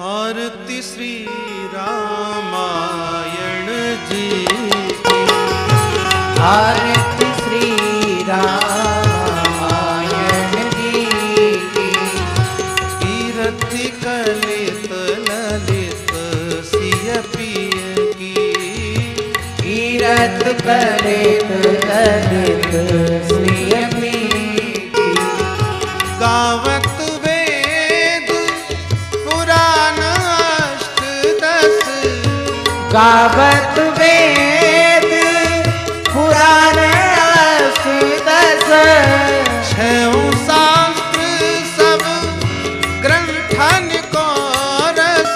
आरती श्री रामायण जी की। आरती श्री रामायण जी की। कीरति कलित ललित सिय पिय की। कीरत कलित ललित सिय पिय की। गावत गावत वेद पुराण अष्टदश। छहों शास्त्र सब ग्रंथन को रस।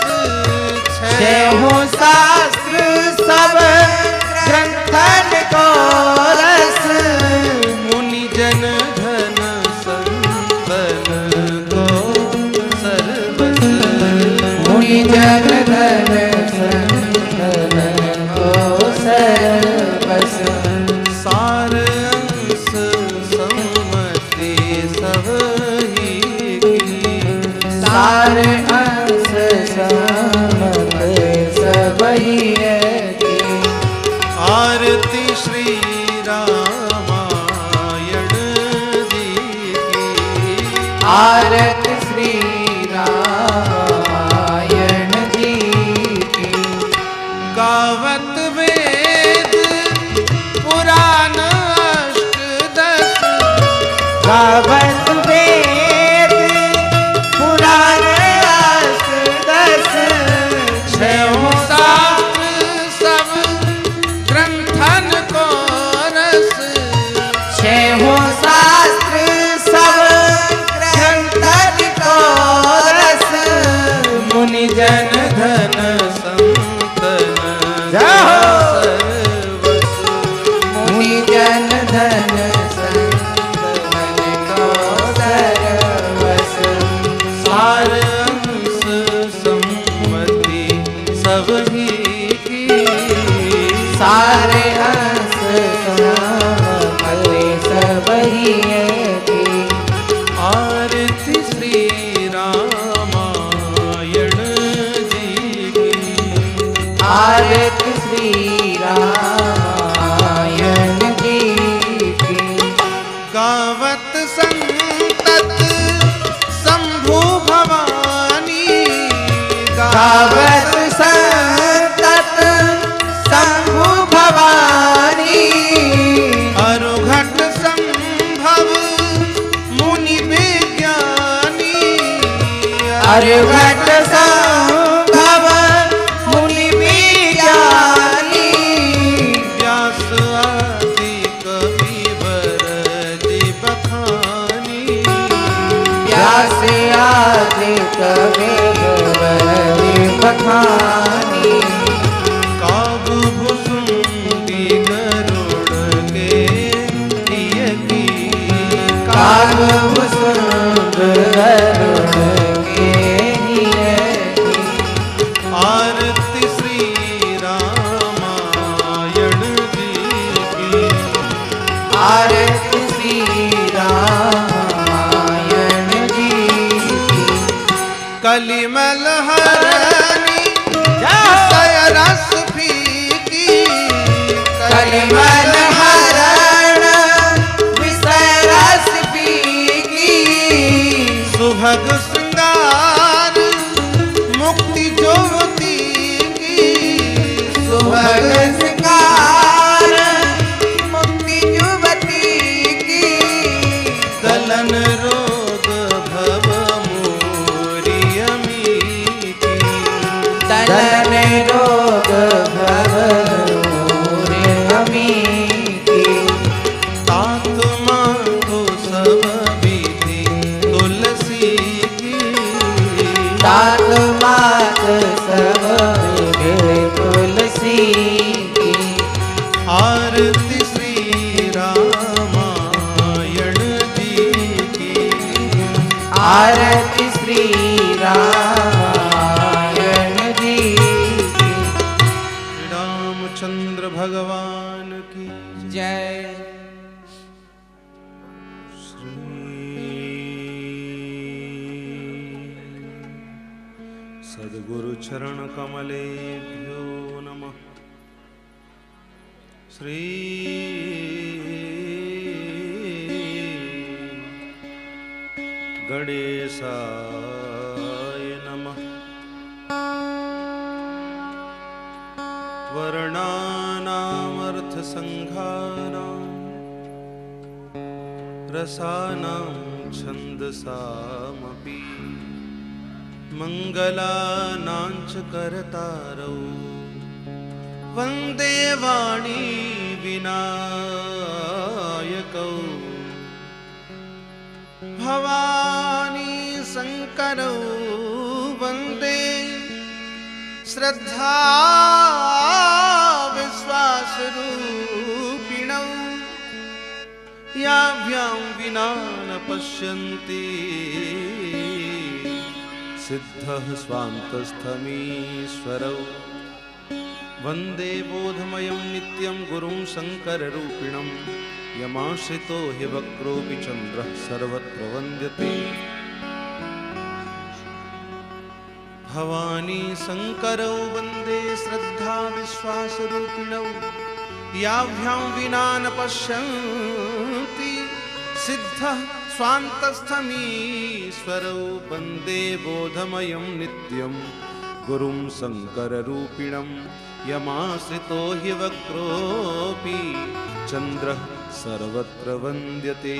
छहों शास्त्र सब ग्रंथन को रस। मुनि जन धन संतन को सर्वस। मुनि जन धन सर्वस। सार अंश सम्मति सब ही की। सार अंश सम्मति सब ही की। आरती श्री रामायण जी की। आरती श्री रामायण जी की। गावत वेद पुराण अष्टदश। गावत वेद पुराण अष्टदश। छहों शास्त्र सब ग्रंथन को रस। छहों शास्त्र सब ग्रंथन को रस। मुनि जन धन संतन सर्वस। मुनि जन धन संतन को सर्वस। सार अंश सम्मति सब ही की। सारे अंश सम्मति सब ही की। आरती श्री रामायण जी की। आरती श्री रामायण जी की। गावत संतत शंभु भवानी। गावत संतत शंभु भवानी। अरुघट संभव मुनि विज्ञानी। अरुघट संभव मुनि विज्ञानी। व्यास आदि कविवर जी बखानी। व्यास आदि कविवर जी बखानी। काग भुसुंडी गरुड़ के प्रिय की। काग भुसुंड गरुड़ के हिय की। आरती श्री रामायण जी की। आरती श्री रामायण जी की। कलिमल हरनी सय रस फीकी। कलिमल हरण विषय रस पीकी। सुभग श्रृंगार मुक्ति ज्योति की। सुभग श्रृंगार मुक्ति युवती की। दलन रोग भव मोरियमी की। दलन रोग भव मोरियमी की। तात माधो सब विधि तुलसी की। तात मात सब विधि तुलसी की। आरती श्री रामायण जी की। आरती श्री रामायण जी की। रामचंद्र भगवान की जय। सद्गुरु चरण कमलेभ्यो नमः। श्री गणेशाय नमः। वर्णानामर्थसंघानां रसानां छन्दसामपि मङ्गलानाञ्च करतारौ वन्दे वाणी विनायकौ भवानी शङ्करौ वन्दे श्रद्धा विश्वासरूपिणौ याभ्यां विना न पश्यन्ति सिद्धः स्वान्तस्थमीश्वरौ वन्दे बोधमयं नित्यं गुरुं शङ्कररूपिणं यमाश्रितो हि वक्रोऽपि चन्द्रः सर्वत्र वन्द्यते। भवानी शङ्करौ वन्दे श्रद्धा विश्वासरूपिणौ याभ्यां विना न पश्यन्ति सिद्धः स्वान्तस्थमीश्वरौ वन्दे बोधमयं नित्यं गुरुं शङ्कररूपिणं यमाश्रितो हि वक्रोऽपि चन्द्रः सर्वत्र वन्द्यते।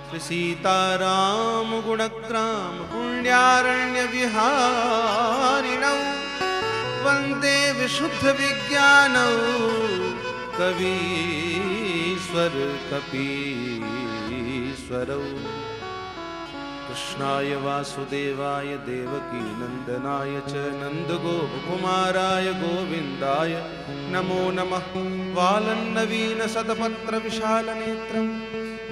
श्री सीताराम गुणग्राम पुण्यारण्यविहारिणौ वन्दे विशुद्ध विज्ञानौ कवीश्वर कपीश्वरौ कृष्णाय वासुदेवाय देवकी नंदनाय च नन्दगोपकुमाराय गोविन्दाय नमो नमः। वालन्नवीन शतपत्र विशालनेत्रं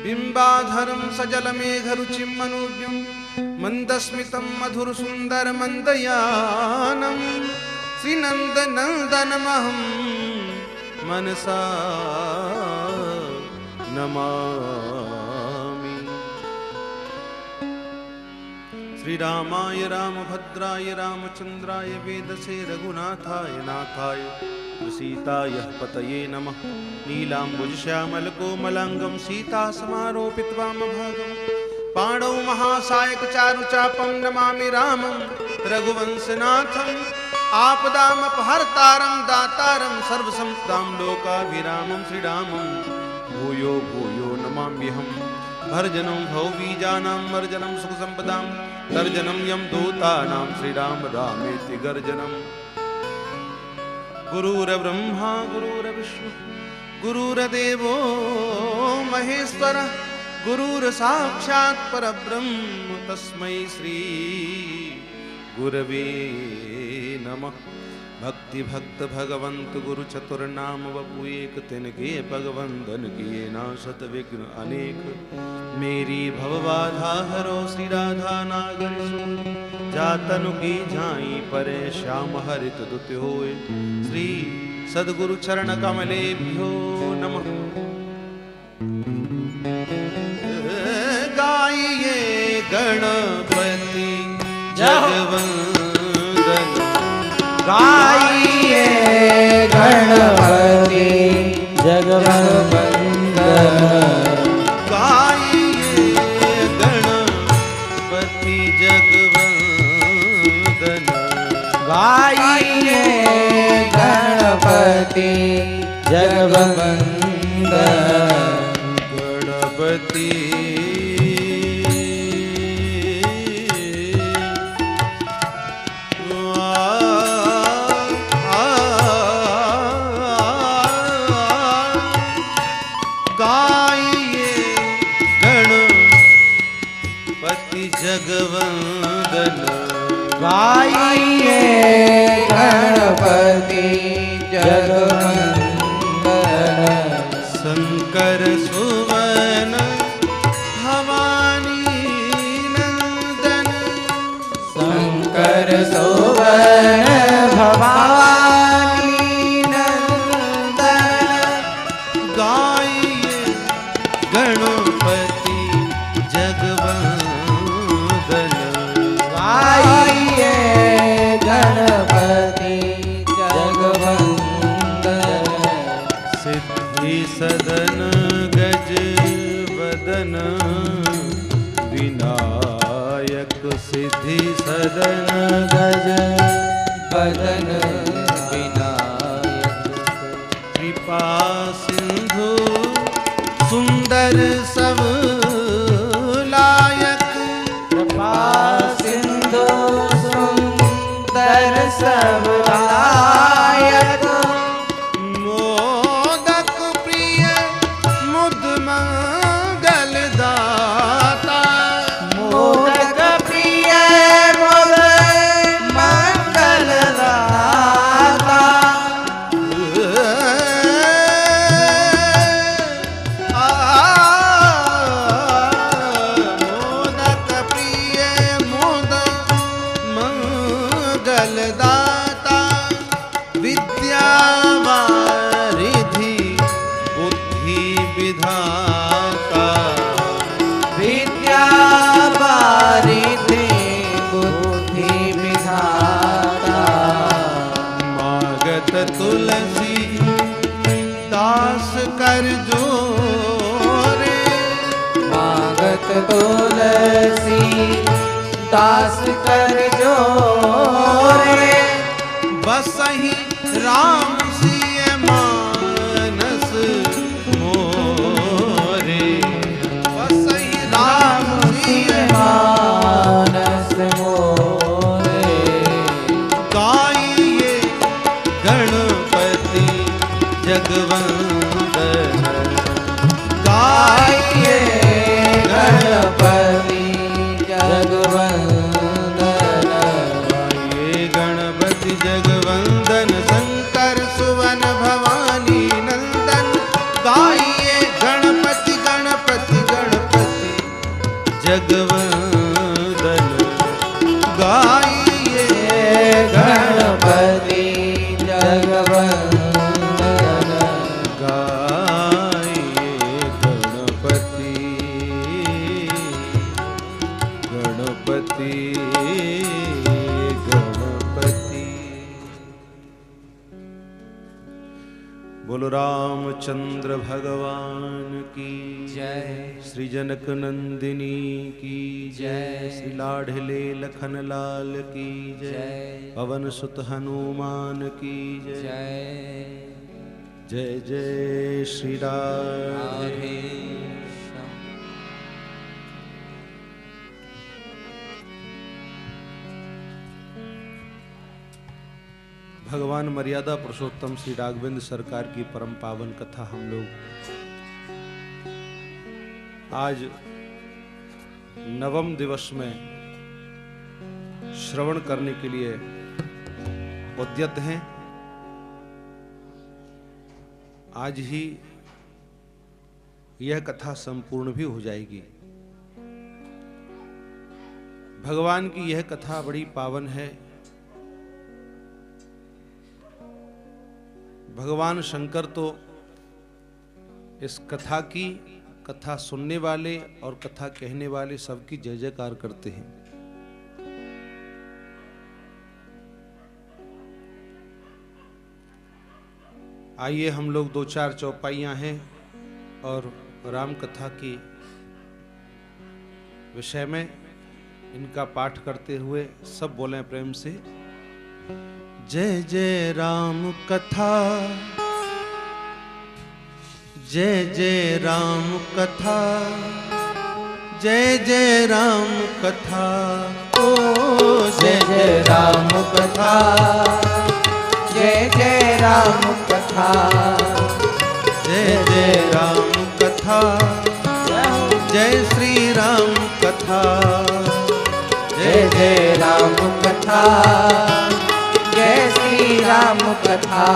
बिम्बाधरं सजलमेघरुचिं मनोज्ञं मन्दस्मितं मधुरसुन्दरमन्दयानं श्रीनन्दनन्दनमहं मनसा नमामि। श्रीरामाय रामभद्राय रामचन्द्राय वेदसे रघुनाथाय नाथाय सीताय पतये नमः। नीलाम्बुजश्यामलकोमलाङ्गं सीतासमारोपितवामभागं पाणौ महासायकचारुचापं नमामि रामं रघुवंशनाथम् आपदामपहर्तारं दातारं सर्वसंपदां लोकाभिरामं श्रीरामं भूयो भूयो नमाम्यहम्। भर्जनं भवबीजानां मर्जनं सुखसम्पदां तर्जनं यं दूतानां श्रीराम रामेति गर्जनम्। गुरुर्ब्रह्मा गुरुर्विष्णु गुरुर्देवो महेश्वरः गुरुर्साक्षात् परब्रह्म तस्मै श्री गुरवे नमः। भक्ति भक्त भगवंत गुरु चतुर्नाम वपु एक तिनके भगवंदन किए नाशत विघ्न अनेक। मेरी भवबाधा हरो श्री राधा नागर जातनु की झाई परे श्याम हरित दुत होए। श्री सद्गुरु चरण कमलेभ्यो नमः। गाइए गणपति जगवंदन गाइए गणपति जगवंदन गाइए गणपति जगवंदन गाइए गणपति जगवंदन गणपति जगवंदन गाइए गणपति जगवंदन शंकर सुवन भवानी नंदन शंकर सुवन भवानी नंदन गाइए गणपति जगवंदन गाइए बदन विनायक सिद्धि सदन गज बदन विनायक कृपा सिंधु सुंदर सब लायक कृपा सिंधु सुंदर सब लायक मोदक प्रिय मुद मंगल दाता मोदक प्रिय मुद मंगल दाता मोदक प्रिय मुद मंगल दाता विद्या वारिधि बुद्धि विधाता विद्या वारिधि बुद्धि विधाता मागत तुलसी दास कर जोरे मागत तुलसी दास कर जोरे बसहि राम सिय मानस मोरे बसहि राम सिय मानस मोरे गाइए गणपति जगवंदन गाइए गणपति जगवंदन गाइए गणपति जगवंदन शंकर सुवन भवानी नंदन गाइए गणपति गणपति गणपति जगवंदन गाइए गणपति जगवंदन गाइए गणपति गणपति गणपति बोलो रामचंद्र भगवान की जय श्री जनक नंदिनी की जय श्री लाढ़ले लखन लाल की जय जय पवन सुत हनुमान की जय जय जय जय श्री राम राधे भगवान मर्यादा पुरुषोत्तम श्री राघवेंद्र सरकार की परम पावन कथा हम लोग आज नवम दिवस में श्रवण करने के लिए उद्यत हैं। आज ही यह कथा संपूर्ण भी हो जाएगी। भगवान की यह कथा बड़ी पावन है। भगवान शंकर तो इस कथा की, कथा सुनने वाले और कथा कहने वाले सबकी जय जयकार करते हैं। आइए हम लोग दो चार चौपाइयां हैं और राम कथा की विषय में इनका पाठ करते हुए सब बोलें प्रेम से। जय जय राम कथा, जय जय राम कथा, जय जय राम कथा, ओ जय जय राम कथा, जय जय राम कथा, जय जय राम कथा, जय श्री राम कथा, जय जय राम कथा, जय श्री राम कथा।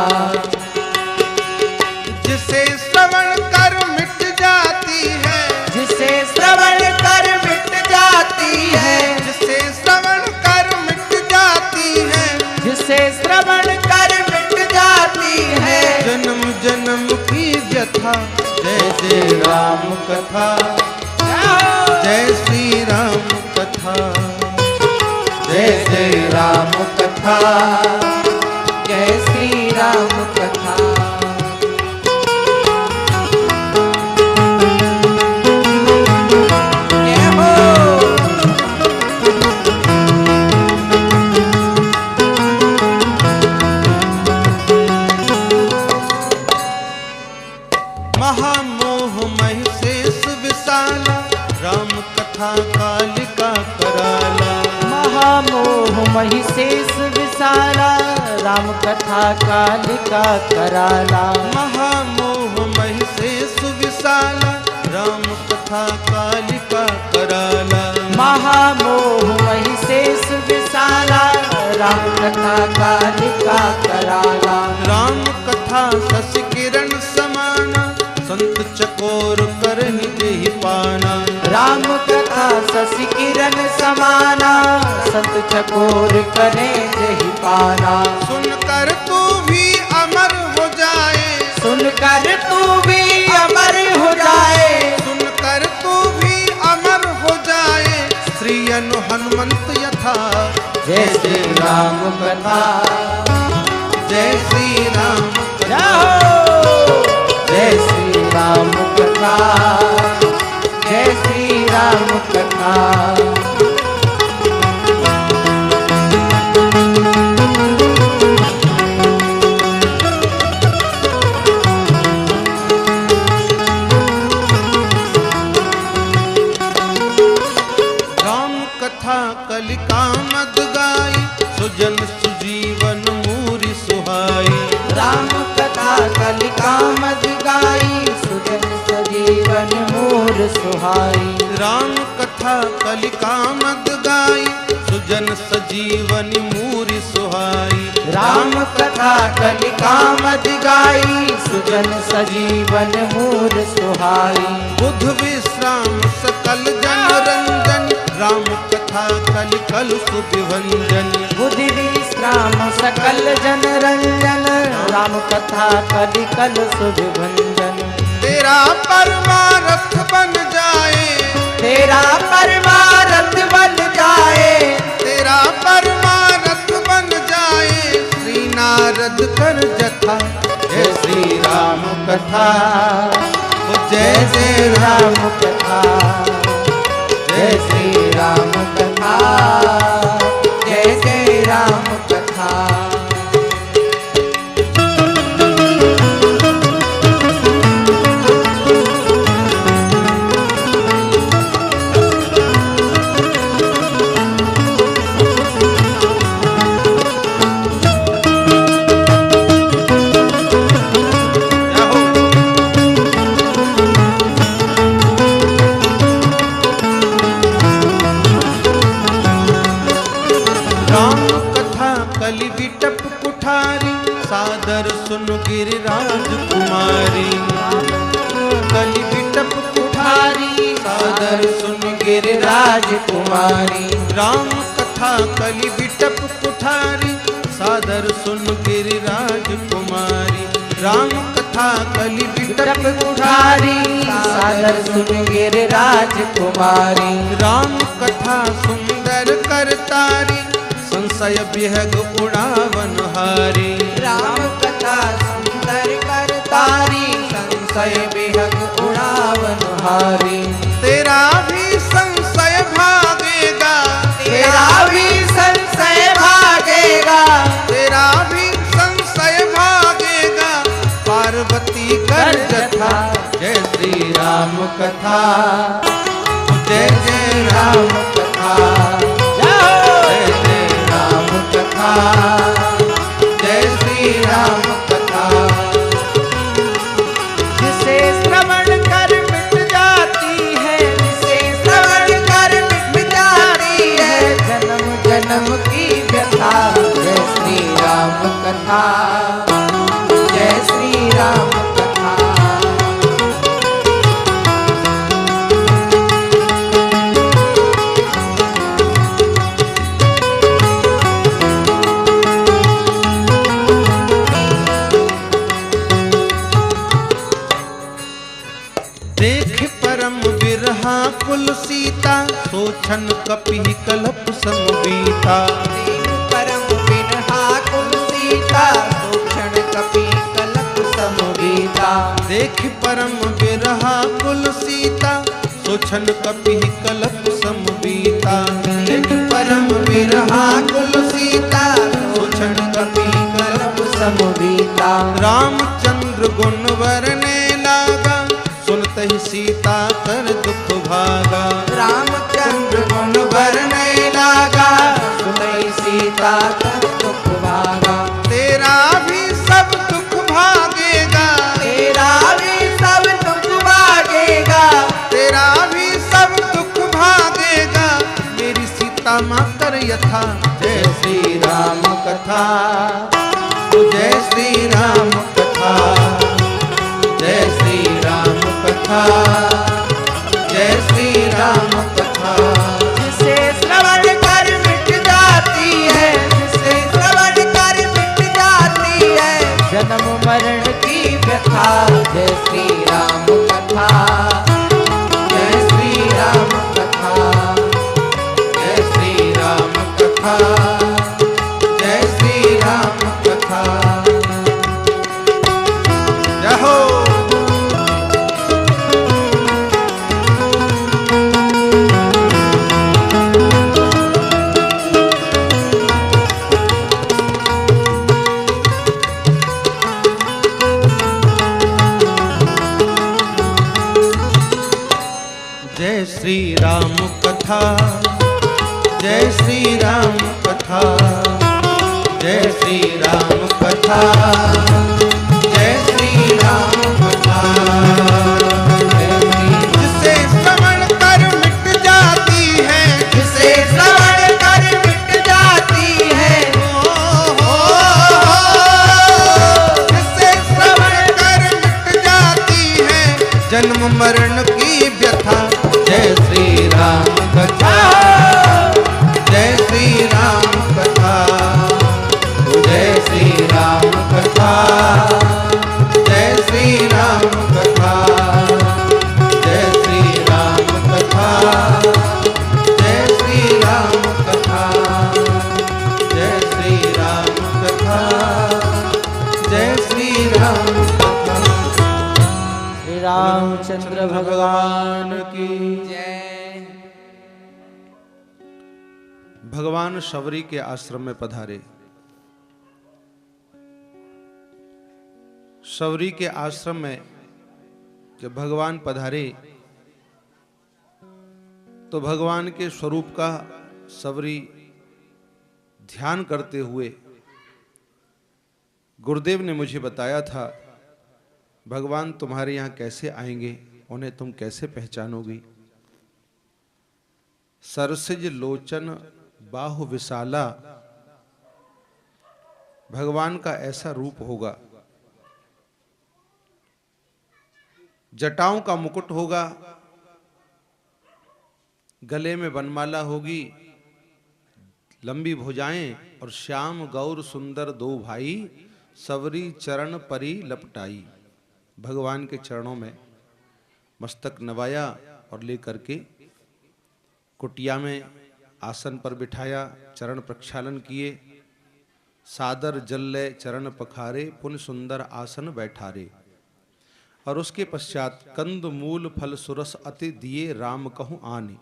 जिसे श्रवण कर मिट जाती है, जिसे श्रवण कर मिट जाती है, जिसे श्रवण कर मिट जाती है, जिसे श्रवण कर मिट जाती है, जन्म जन्म की व्यथा। जय जय राम कथा, जय श्री राम कथा, जय जय राम कथा, जय श्री राम कथा। कथा कालिका कराला। महामोह महिषेष विशाला राम कथा कालिका कराला। महामोह महिषेष विशाला राम कथा कालिका कराला। महामोह महिषेष विशाला राम कथा कालिका कराला। राम कथा शशि किरण समाना संत चकोर करहि देहि पाना। राम कथा शशि किरण समाना संत चकोर करे जही पाना। सुनकर तू भी अमर हो जाए। सुनकर तू भी अमर हो जाए। सुनकर तू भी अमर हो जाए। श्री अनु हनुमंत यथा। जय श्री राम कथा। जय श्री राम कथा। जय श्री राम कथा। जय श्री राम कथा। कलिका मद गाई सुजन सुजीवन मूरि सुहाई। राम कथा कलिका मद गाई सुजन सजीवन मूर सुहाई। राम कथा कलिका मद गाई सुजन सजीवन मूरि सुहाई। राम कथा कलिका मद गाई सुजन सजीवन मूर सुहाई। बुध विश्राम सकल जन रंजन राम कथा कलिकल सुविभंजन। बुद्धि विश्राम सकल जन रंजन राम कथा कलिकल सुविभंजन। तेरा परमारथ बन जाए। तेरा परमारथ बन जाए। तेरा परमारथ बन जाए। श्री नारद कर जथा। जय श्री राम कथा। जय जय राम कथा। जय श्री राम कथा। जय जय राम कथा। कलि विटप कुठारी सादर सुन गिरिराज कुमारी। कलि विटप कुठारी सादर सुन गिरिराज कुमारी। राम कथा कलि विटप कुठारी सादर सुन गिरिराज कुमारी। राम कथा कलि विटप कुठारी सादर सुन गिरिराज कुमारी। राम कथा सुंदर करतारी संशय विहग उड़ावन हारी। राम कथा सुंदर करतारी संशय विहग उड़ावन हारी। तेरा भी संशय भागेगा। तेरा भी संशय भागेगा। तेरा भी संशय भागेगा। पार्वती कर जथा। जय श्री राम कथा। जय जय राम कथा। जय श्री राम कथा। जिसे श्रवण कर मिट जाती है। जिसे श्रवण कर मिट जाती है जन्म जन्म की व्यथा। जय श्री राम कथा। जय श्री राम कथा। देख परम बिरहा कुल सीता सोछन कपि कलप समवीता। देख परम बिरहा कुल सीता सोछन कपि कलप समवीता। देख परम बिरहा कुल सीता सोछन कपि कलप समवीता। देख परम बिरहा कुल सीता सोछन कपि कलप समवीता। रामचंद्र गुण वरने लागा सुनत ही सीता कर दुख भागा। राम सीता का दुख भागा, तेरा भी सब दुख भागेगा, तेरा भी सब दुख भागेगा, तेरा भी सब दुख भागेगा, मेरी सीता मातर यथा। जय श्री राम कथा, जय श्री राम कथा, जय श्री राम कथा, जय श्री राम कथा। जिसे श्रवण कर मिट जाती है, जिसे श्रवण कर मिट जाती है जन्म मरण की व्यथा। जय श्री राम कथा, जय श्री राम कथा, जय श्री राम कथा, जय श्री राम कथा। जय हो। जय श्री राम कथा, जय श्री राम कथा, जय श्री राम कथा, जय श्री राम कथा। जिसे श्रवण कर मिट जाती है, जिसे श्रवण कर मिट जाती है, जिसे श्रवण कर मिट जाती है जन्म मरण की व्यथा। जय श्री राम कथा, जय श्री राम कथा, जय श्री राम कथा, जय श्री राम कथा, जय श्री राम कथा, जय श्री राम कथा, जय श्री राम कथा, जय श्री राम कथा। श्री रामचंद्र भगवान की जय। भगवान शबरी के आश्रम में पधारे। शबरी के आश्रम में जब भगवान पधारे तो भगवान के स्वरूप का शबरी ध्यान करते हुए, गुरुदेव ने मुझे बताया था भगवान तुम्हारे यहाँ कैसे आएंगे, उन्हें तुम कैसे पहचानोगी। सरसिज लोचन बाहु विशाला, भगवान का ऐसा रूप होगा। जटाओं का मुकुट होगा, गले में वनमाला होगी, लंबी भुजाएं और श्याम गौर सुंदर दो भाई, सबरी चरण परी लपटाई। भगवान के चरणों में मस्तक नवाया और लेकर के कुटिया में आसन पर बिठाया, चरण प्रक्षालन किए, सादर जल्ले चरण पखारे, पुन सुंदर आसन बैठारे। और उसके पश्चात कंद मूल फल सुरस अति दिए राम कहूँ आने,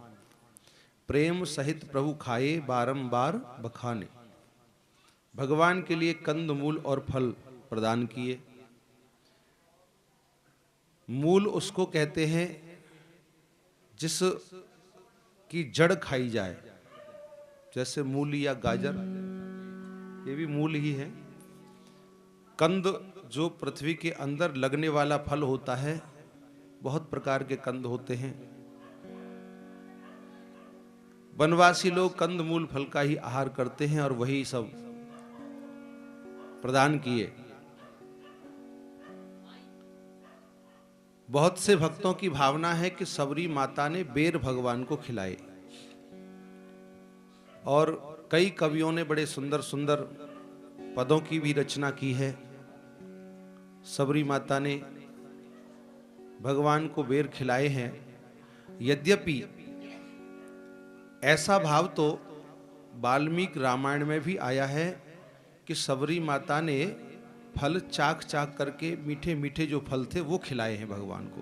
प्रेम सहित प्रभु खाए बारंबार बखाने। भगवान के लिए कंद मूल और फल प्रदान किए। मूल उसको कहते हैं जिस की जड़ खाई जाए, जैसे मूली या गाजर, ये भी मूल ही है। कंद जो पृथ्वी के अंदर लगने वाला फल होता है, बहुत प्रकार के कंद होते हैं। वनवासी लोग कंद मूल फल का ही आहार करते हैं और वही सब प्रदान किए। बहुत से भक्तों की भावना है कि सबरी माता ने बेर भगवान को खिलाए, और कई कवियों ने बड़े सुंदर सुंदर पदों की भी रचना की है। सबरी माता ने भगवान को बेर खिलाए हैं। यद्यपि ऐसा भाव तो वाल्मीकि रामायण में भी आया है कि सबरी माता ने फल चाक चाक करके, मीठे मीठे जो फल थे वो खिलाए हैं भगवान को,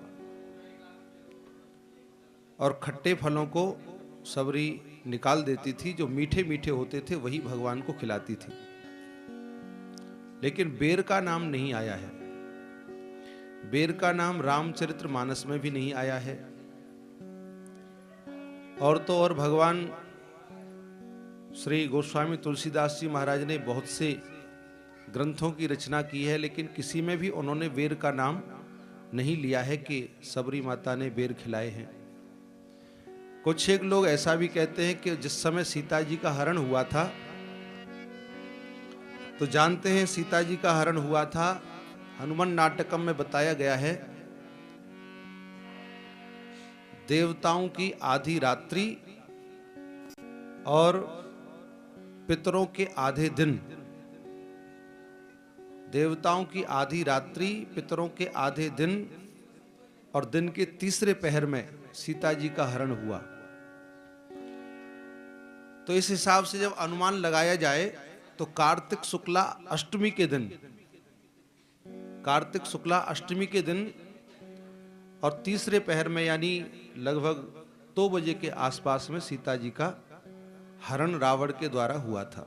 और खट्टे फलों को सबरी निकाल देती थी, जो मीठे मीठे होते थे वही भगवान को खिलाती थी। लेकिन बेर का नाम नहीं आया है। बेर का नाम रामचरितमानस में भी नहीं आया है। और तो और भगवान श्री गोस्वामी तुलसीदास जी महाराज ने बहुत से ग्रंथों की रचना की है, लेकिन किसी में भी उन्होंने बेर का नाम नहीं लिया है कि सबरी माता ने बेर खिलाए हैं। कुछ एक लोग ऐसा भी कहते हैं कि जिस समय सीता जी का हरण हुआ था, तो जानते हैं सीता जी का हरण हुआ था, हनुमान नाटकम में बताया गया है, देवताओं की आधी रात्रि और पितरों के आधे दिन। देवताओं की आधी रात्रि, पितरों के आधे दिन और दिन के तीसरे पहर में सीता जी का हरण हुआ। तो इस हिसाब से जब अनुमान लगाया जाए तो कार्तिक शुक्ला अष्टमी के दिन, कार्तिक शुक्ला अष्टमी के दिन और तीसरे पहर में यानी लगभग 2 बजे के आसपास में सीता जी का हरण रावण के द्वारा हुआ था।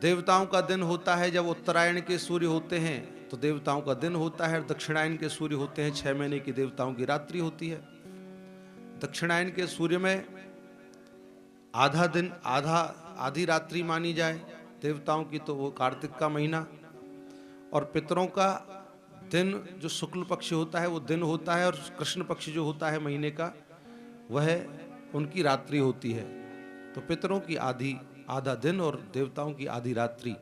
देवताओं का दिन होता है जब उत्तरायण के सूर्य होते हैं तो देवताओं का दिन होता है, दक्षिणायन के सूर्य होते हैं 6 महीने की देवताओं की रात्रि होती है। दक्षिणायन के सूर्य में आधा दिन, आधी रात्रि मानी जाए देवताओं की, तो वो कार्तिक का महीना, और पितरों का दिन जो शुक्ल पक्ष होता है वो दिन होता है, और कृष्ण पक्ष जो होता है महीने का वह उनकी रात्रि होती है। तो पितरों की आधा दिन और देवताओं की आधी रात्रि।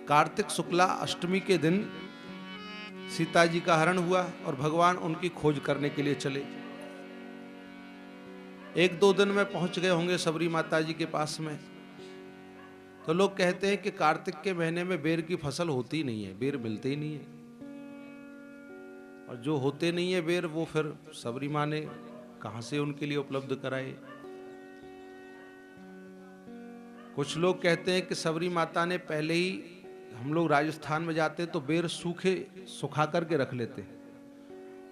कार्तिक शुक्ला अष्टमी के दिन सीता जी का हरण हुआ और भगवान उनकी खोज करने के लिए चले। 1-2 दिन में पहुंच गए होंगे सबरी माता जी के पास में। तो लोग कहते हैं कि कार्तिक के महीने में बेर की फसल होती नहीं है, बेर मिलते ही नहीं है, और जो होते नहीं है बेर वो फिर सबरी माँ ने कहां से उनके लिए उपलब्ध कराए। कुछ लोग कहते हैं कि सबरी माता ने पहले ही, हम लोग राजस्थान में जाते हैं तो बेर सुखा करके रख लेते हैं,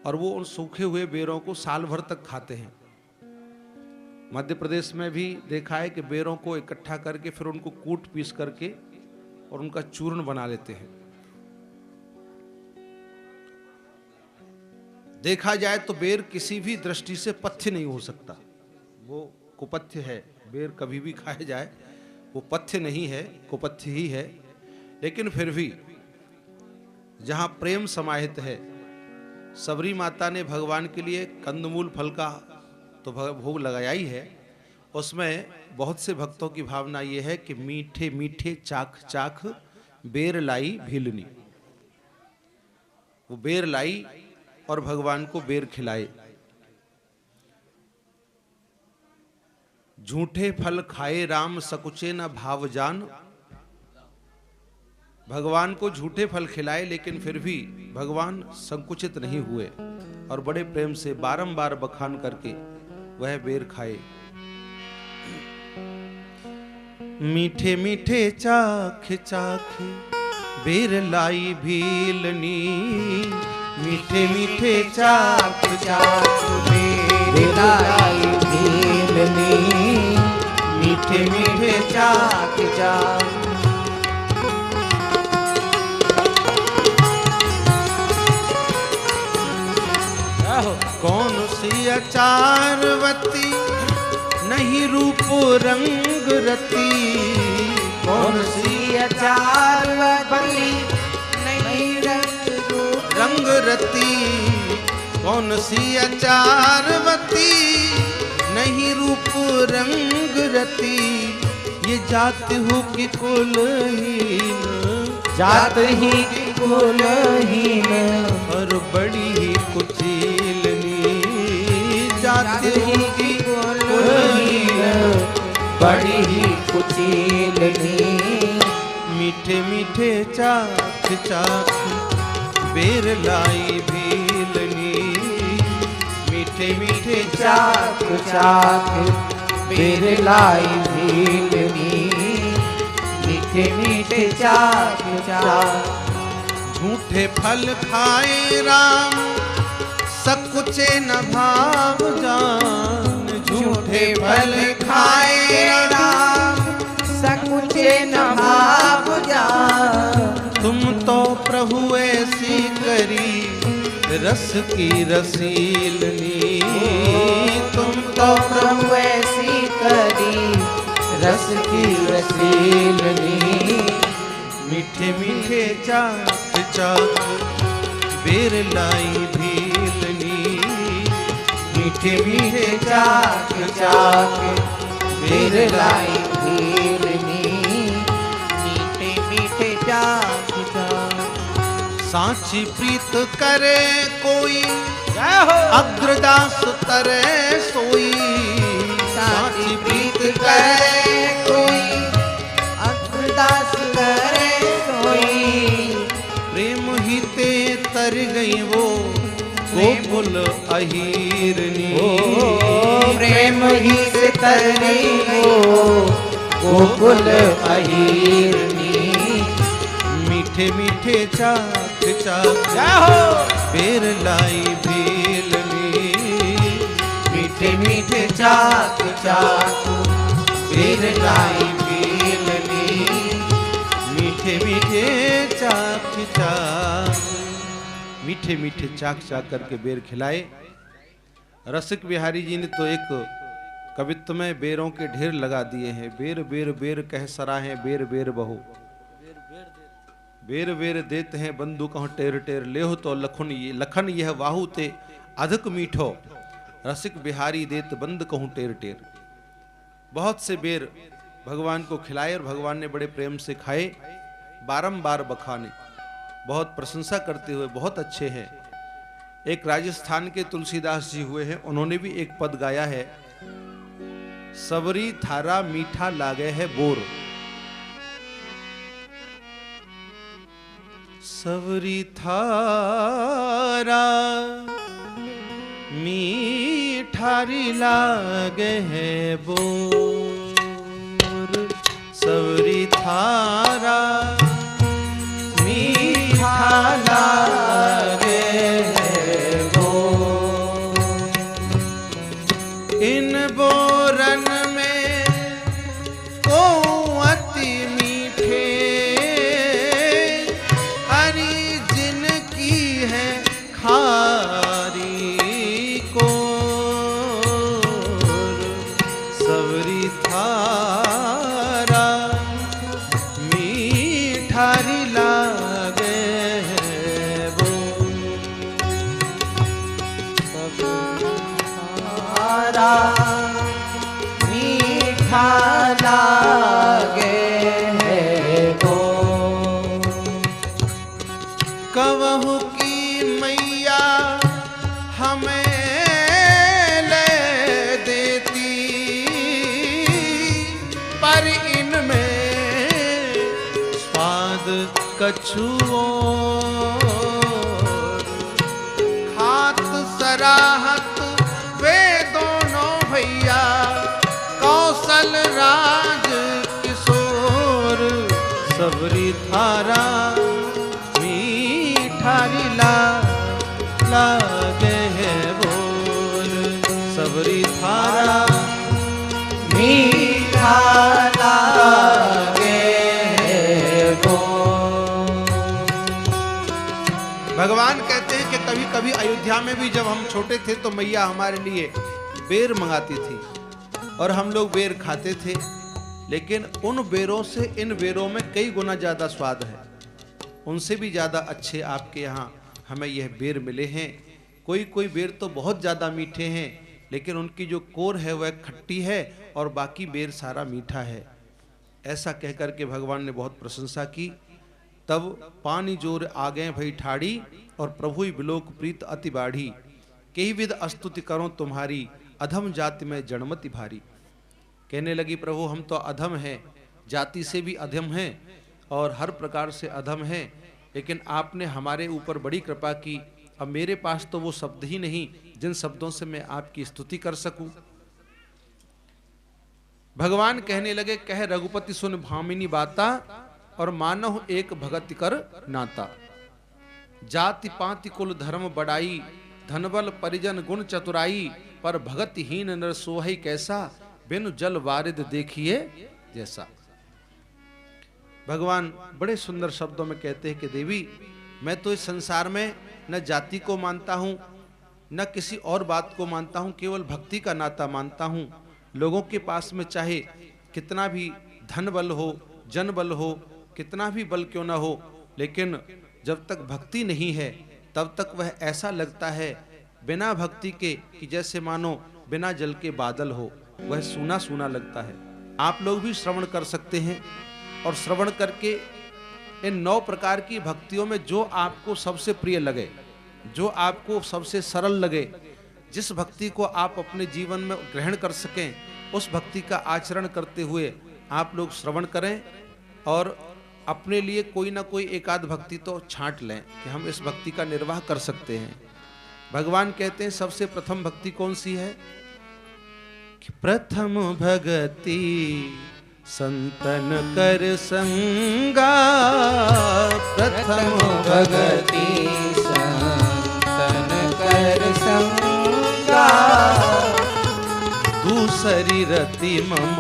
और वो उन सूखे हुए बेरों को साल भर तक खाते हैं। मध्य प्रदेश में भी देखा है कि बेरों को इकट्ठा करके फिर उनको कूट पीस करके और उनका चूर्ण बना लेते हैं। देखा जाए तो बेर किसी भी दृष्टि से पथ्य नहीं हो सकता, वो कुपथ्य है। बेर कभी भी खाया जाए वो पथ्य नहीं है, कुपथ्य ही है। लेकिन फिर भी जहां प्रेम समाहित है, सबरी माता ने भगवान के लिए कंदमूल फल का तो भोग लगाया ही है, उसमें बहुत से भक्तों की भावना ये है कि मीठे मीठे चाख चाख बेर लाई भीलनी। वो बेर लाई और भगवान को बेर खिलाए। झूठे फल खाए राम सकुचे न भाव जान। भगवान को झूठे फल खिलाए लेकिन फिर भी भगवान संकुचित नहीं हुए और बड़े प्रेम से बारंबार बखान करके वह बेर खाए। मीठे मीठे चाख चाख बेर लाई भीलनी। मीठे मीठे चाख चाख बेर लाई भीलनी। मीठे मीठे चाख चाख। कौन सी अचारवती नहीं रूप रंग रती। कौन सी अचारवती नहीं रंग रती। कौन सी अचारवती नहीं रूप रंग रती। ये जात हो कि कुलहीन। जात ही कि कुलहीन और बड़ी ही कुचीलनी। जात ही कि कुलहीन बड़ी ही कुचीलनी। मीठे मीठे चाख चाख बेर लाई भीलनी। मीठे मीठे चाख चाख बेर लाई भीलनी। मीठे मीठे चाख चाख। झूठे फल खाए राम सकुचे न भाव जान। झूठे फल खाए राम सकुचे न भाव जान। तुम तो प्रभु ऐसी करी रस की रसीलनी। तुम तो प्रभु ऐसी करी सीलनी। मीठे मीठे चाक चाक बेर लाई भीलनी। मीठे मीठे चाक चाक बेर लाई भीलनी। मीठे मीठे चाक चाक। सांची प्रीत करे कोई अग्रदास तरे सोई। सांची प्रीत करे कोई अग्रदास करे सोई। प्रेम ही ते तर गई वो गोकुल अहीरनी। प्रेम ही से तर गई वो गोकुल अहीरनी। मीठे मीठे चाक चाक बेर लाई भीलनी। मीठे मीठे चाक चाक बेर लाई भीलनी। मीठे मीठे चाक चाक मीठे मीठे चाक चाक करके बेर खिलाए। रसिक बिहारी जी ने तो एक कवित्व में बेरों के ढेर लगा दिए हैं। बेर बेर बेर कह सराहें बेर बेर बहू। बेर बेर देते हैं बंधु कहूँ टेर टेर लेहो तो लखन यह वाहु ते अधिक मीठो। रसिक बिहारी देत बंद कहूँ टेर टेर। बहुत से बेर भगवान को खिलाए और भगवान ने बड़े प्रेम से खाए। बारंबार बखाने, बहुत प्रशंसा करते हुए बहुत अच्छे हैं। एक राजस्थान के तुलसीदास जी हुए हैं, उन्होंने भी एक पद गाया है। सबरी थारा मीठा लागे है बोर। सबरी थारा मीठारी लागे है बोर। सबरी थारा मीठा लागे है बोर। इन बोरन में को अति मीठे हरी जिनकी है खारी को। सबरी थारा मीठारी लागे है वो। थारा मीठा लागे है वो। कवहु की मैया हमें ले देती पर इनमें स्वाद कछुओं। खात सराहत वे दोनों भैया कौशल राज किशोर। सबरी थारा मीठारी लागे है बोर। सबरी थारा मीठा लागे है वो। भगवान कहते हैं कि कभी कभी अयोध्या में भी जब हम छोटे थे तो मैया हमारे लिए बेर मंगाती थी और हम लोग बेर खाते थे। लेकिन उन बेरों से इन बेरों में कई गुना ज्यादा स्वाद है। उनसे भी ज्यादा अच्छे आपके यहाँ हमें यह बेर मिले हैं। कोई कोई बेर तो बहुत ज्यादा मीठे हैं, लेकिन उनकी जो कोर है वह खट्टी है और बाकी बेर सारा मीठा है। ऐसा कहकर के भगवान ने बहुत प्रशंसा की। तब पानी जोर आ गए भई ठाड़ी और प्रभु बिलोक प्रीत अति बाढ़ी। कई विध स्तुति करो तुम्हारी अधम जाति में जड़मति भारी। कहने लगी प्रभु हम तो अधम हैं, जाति से भी अधम हैं और हर प्रकार से अधम हैं, लेकिन आपने हमारे ऊपर बड़ी कृपा की। अब मेरे पास तो वो शब्द ही नहीं जिन शब्दों से मैं आपकी स्तुति कर सकूं। भगवान कहने लगे कह रघुपति सुन भामिनी बाता और मानव एक भगत कर नाता। जाति पाति कुल धर्म बड़ाई धनबल परिजन गुण चतुराई पर भगतहीन नर सोहै कैसा बिनु जल वारिद देखिए जैसा। भगवान बड़े सुंदर शब्दों में कहते हैं कि देवी मैं तो इस संसार में न जाति को मानता हूं न किसी और बात को मानता हूं, केवल भक्ति का नाता मानता हूं। लोगों के पास में चाहे कितना भी धन बल हो, जन बल हो, कितना भी बल क्यों ना हो, लेकिन जब तक भक्ति नहीं है तब तक वह ऐसा लगता है बिना भक्ति के कि जैसे मानो बिना जल के बादल हो, वह सूना सूना लगता है। आप लोग भी श्रवण कर सकते हैं और श्रवण करके इन 9 प्रकार की भक्तियों में जो आपको सबसे प्रिय लगे, जो आपको सबसे सरल लगे, जिस भक्ति को आप अपने जीवन में ग्रहण कर सकें, उस भक्ति का आचरण करते हुए आप लोग श्रवण करें और अपने लिए कोई ना कोई एकाध भक्ति तो छांट लें कि हम इस भक्ति का निर्वाह कर सकते हैं। भगवान कहते हैं सबसे प्रथम भक्ति कौन सी है कि प्रथम भगति संतन कर संगा, प्रथम भगति संतन कर संगा, दूसरी रति मम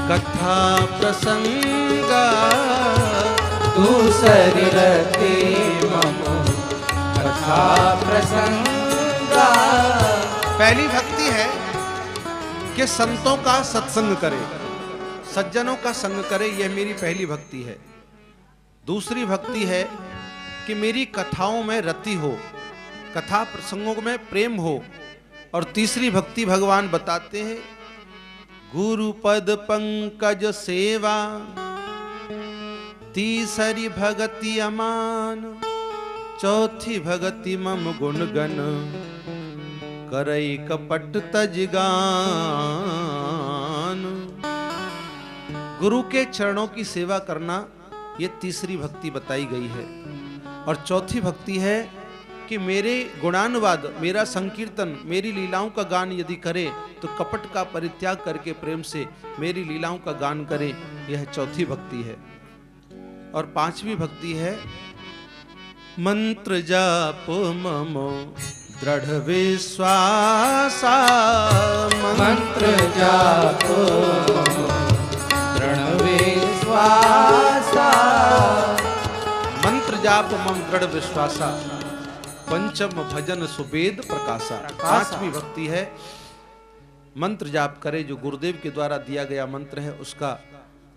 कथा प्रसंगा, दूसरी रति मम कथा प्रसंगा। पहली भक्ति है कि संतों का सत्संग करे, सज्जनों का संग करे, यह मेरी पहली भक्ति है। दूसरी भक्ति है कि मेरी कथाओं में रति हो, कथा प्रसंगों में प्रेम हो। और तीसरी भक्ति भगवान बताते हैं गुरु पद पंकज सेवा, तीसरी भगति अमान, चौथी भगति मम गुण गण, करई कपट तजगान। गुरु के चरणों की सेवा करना, ये तीसरी भक्ति बताई गई है। और चौथी भक्ति है कि मेरे गुणानुवाद, मेरा संकीर्तन, मेरी लीलाओं का गान यदि करे तो कपट का परित्याग करके प्रेम से मेरी लीलाओं का गान करे, यह चौथी भक्ति है। और पांचवी भक्ति है मंत्र जाप मम दृढ़ विश्वासा, मंत्र जाप दृढ़ विश्वासा, मंत्र जाप मम दृढ़ विश्वासा, पंचम भजन सुवेद प्रकाशा। पांचवी भक्ति है मंत्र जाप करे, जो गुरुदेव के द्वारा दिया गया मंत्र है उसका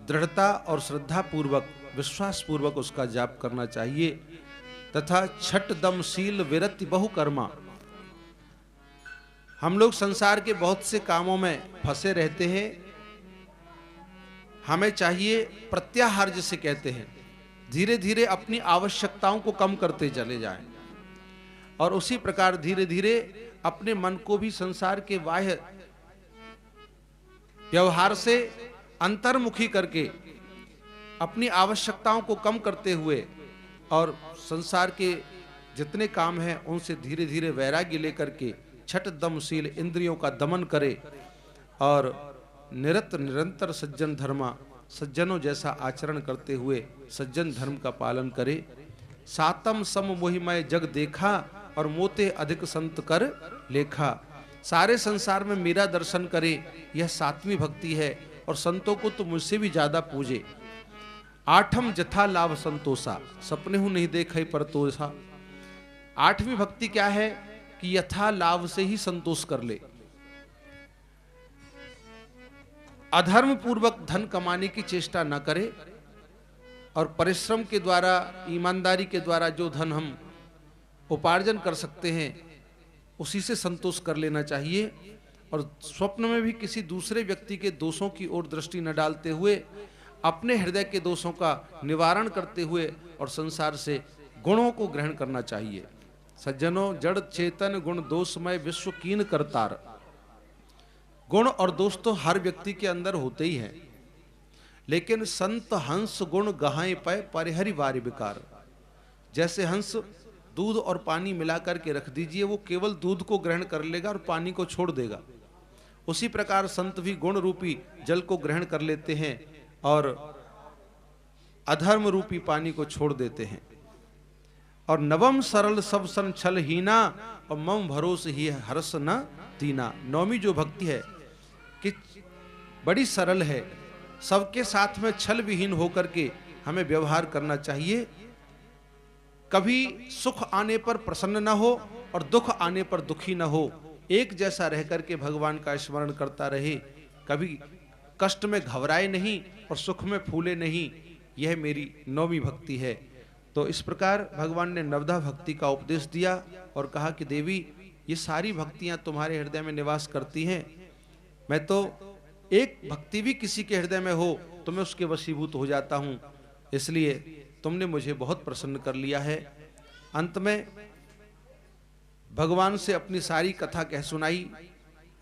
दृढ़ता और श्रद्धा पूर्वक, विश्वास पूर्वक उसका जाप करना चाहिए। तथा छठ दम शील विरति बहुकर्मा। हम लोग संसार के बहुत से कामों में फंसे रहते हैं, हमें चाहिए प्रत्याहार जिसे कहते हैं, धीरे धीरे अपनी आवश्यकताओं को कम करते चले जाएं और उसी प्रकार धीरे धीरे अपने मन को भी संसार के बाह्य व्यवहार से अंतर्मुखी करके अपनी आवश्यकताओं को कम करते हुए और संसार के जितने काम हैं उनसे धीरे धीरे वैराग्य लेकर के छठ दमशील इंद्रियों का दमन करे और निरंतर सज्जन धर्मा, सज्जनों जैसा आचरण करते हुए सज्जन धर्म का पालन करे। सातम सम मोहिमय जग देखा और मोते अधिक संत कर लेखा। सारे संसार में मेरा दर्शन करे, यह सातवीं भक्ति है। और संतों को तो मुझसे भी ज्यादा पूजे। आठम जथा लाभ संतोषा, सपने हूं नहीं देखे परतोषा। आठवीं भक्ति क्या है कि यथा लाभ से ही संतोष कर ले। अधर्म पूर्वक धन कमाने की चेष्टा न करे और परिश्रम के द्वारा, ईमानदारी के द्वारा जो धन हम उपार्जन कर सकते हैं उसी से संतोष कर लेना चाहिए। और स्वप्न में भी किसी दूसरे व्यक्ति के दोषों की ओर दृष्टि न डालते हुए अपने हृदय के दोषों का निवारण करते हुए और संसार से गुणों को ग्रहण करना चाहिए। सज्जनों, जड़ चेतन गुण दोषमय विश्व कीन करतार। गुण और दोष तो हर व्यक्ति के अंदर होते ही हैं, लेकिन संत हंस गुण गहाए पय परिहरि वारि विकार। जैसे हंस दूध और पानी मिलाकर के रख दीजिए, वो केवल दूध को ग्रहण कर लेगा और पानी को छोड़ देगा। उसी प्रकार संत भी गुण रूपी जल को ग्रहण कर लेते हैं और अधर्म रूपी पानी को छोड़ देते हैं। और नवम सरल सब सन छल हीना और मम भरोस ही हर्ष न दीना। नौवीं जो भक्ति है कि बड़ी सरल है, सबके साथ में छल विहीन होकर के हमें व्यवहार करना चाहिए। कभी सुख आने पर प्रसन्न न हो और दुख आने पर दुखी न हो, एक जैसा रह करके भगवान का स्मरण करता रहे। कभी कष्ट में घबराए नहीं और सुख में फूले नहीं, यह मेरी नौवीं भक्ति है। तो इस प्रकार भगवान ने नवधा भक्ति का उपदेश दिया और कहा कि देवी, ये सारी भक्तियां तुम्हारे हृदय में निवास करती हैं। मैं तो एक भक्ति भी किसी के हृदय में हो तो मैं उसके वशीभूत हो जाता हूं, इसलिए तुमने मुझे बहुत प्रसन्न कर लिया है। अंत में भगवान से अपनी सारी कथा कह सुनाई।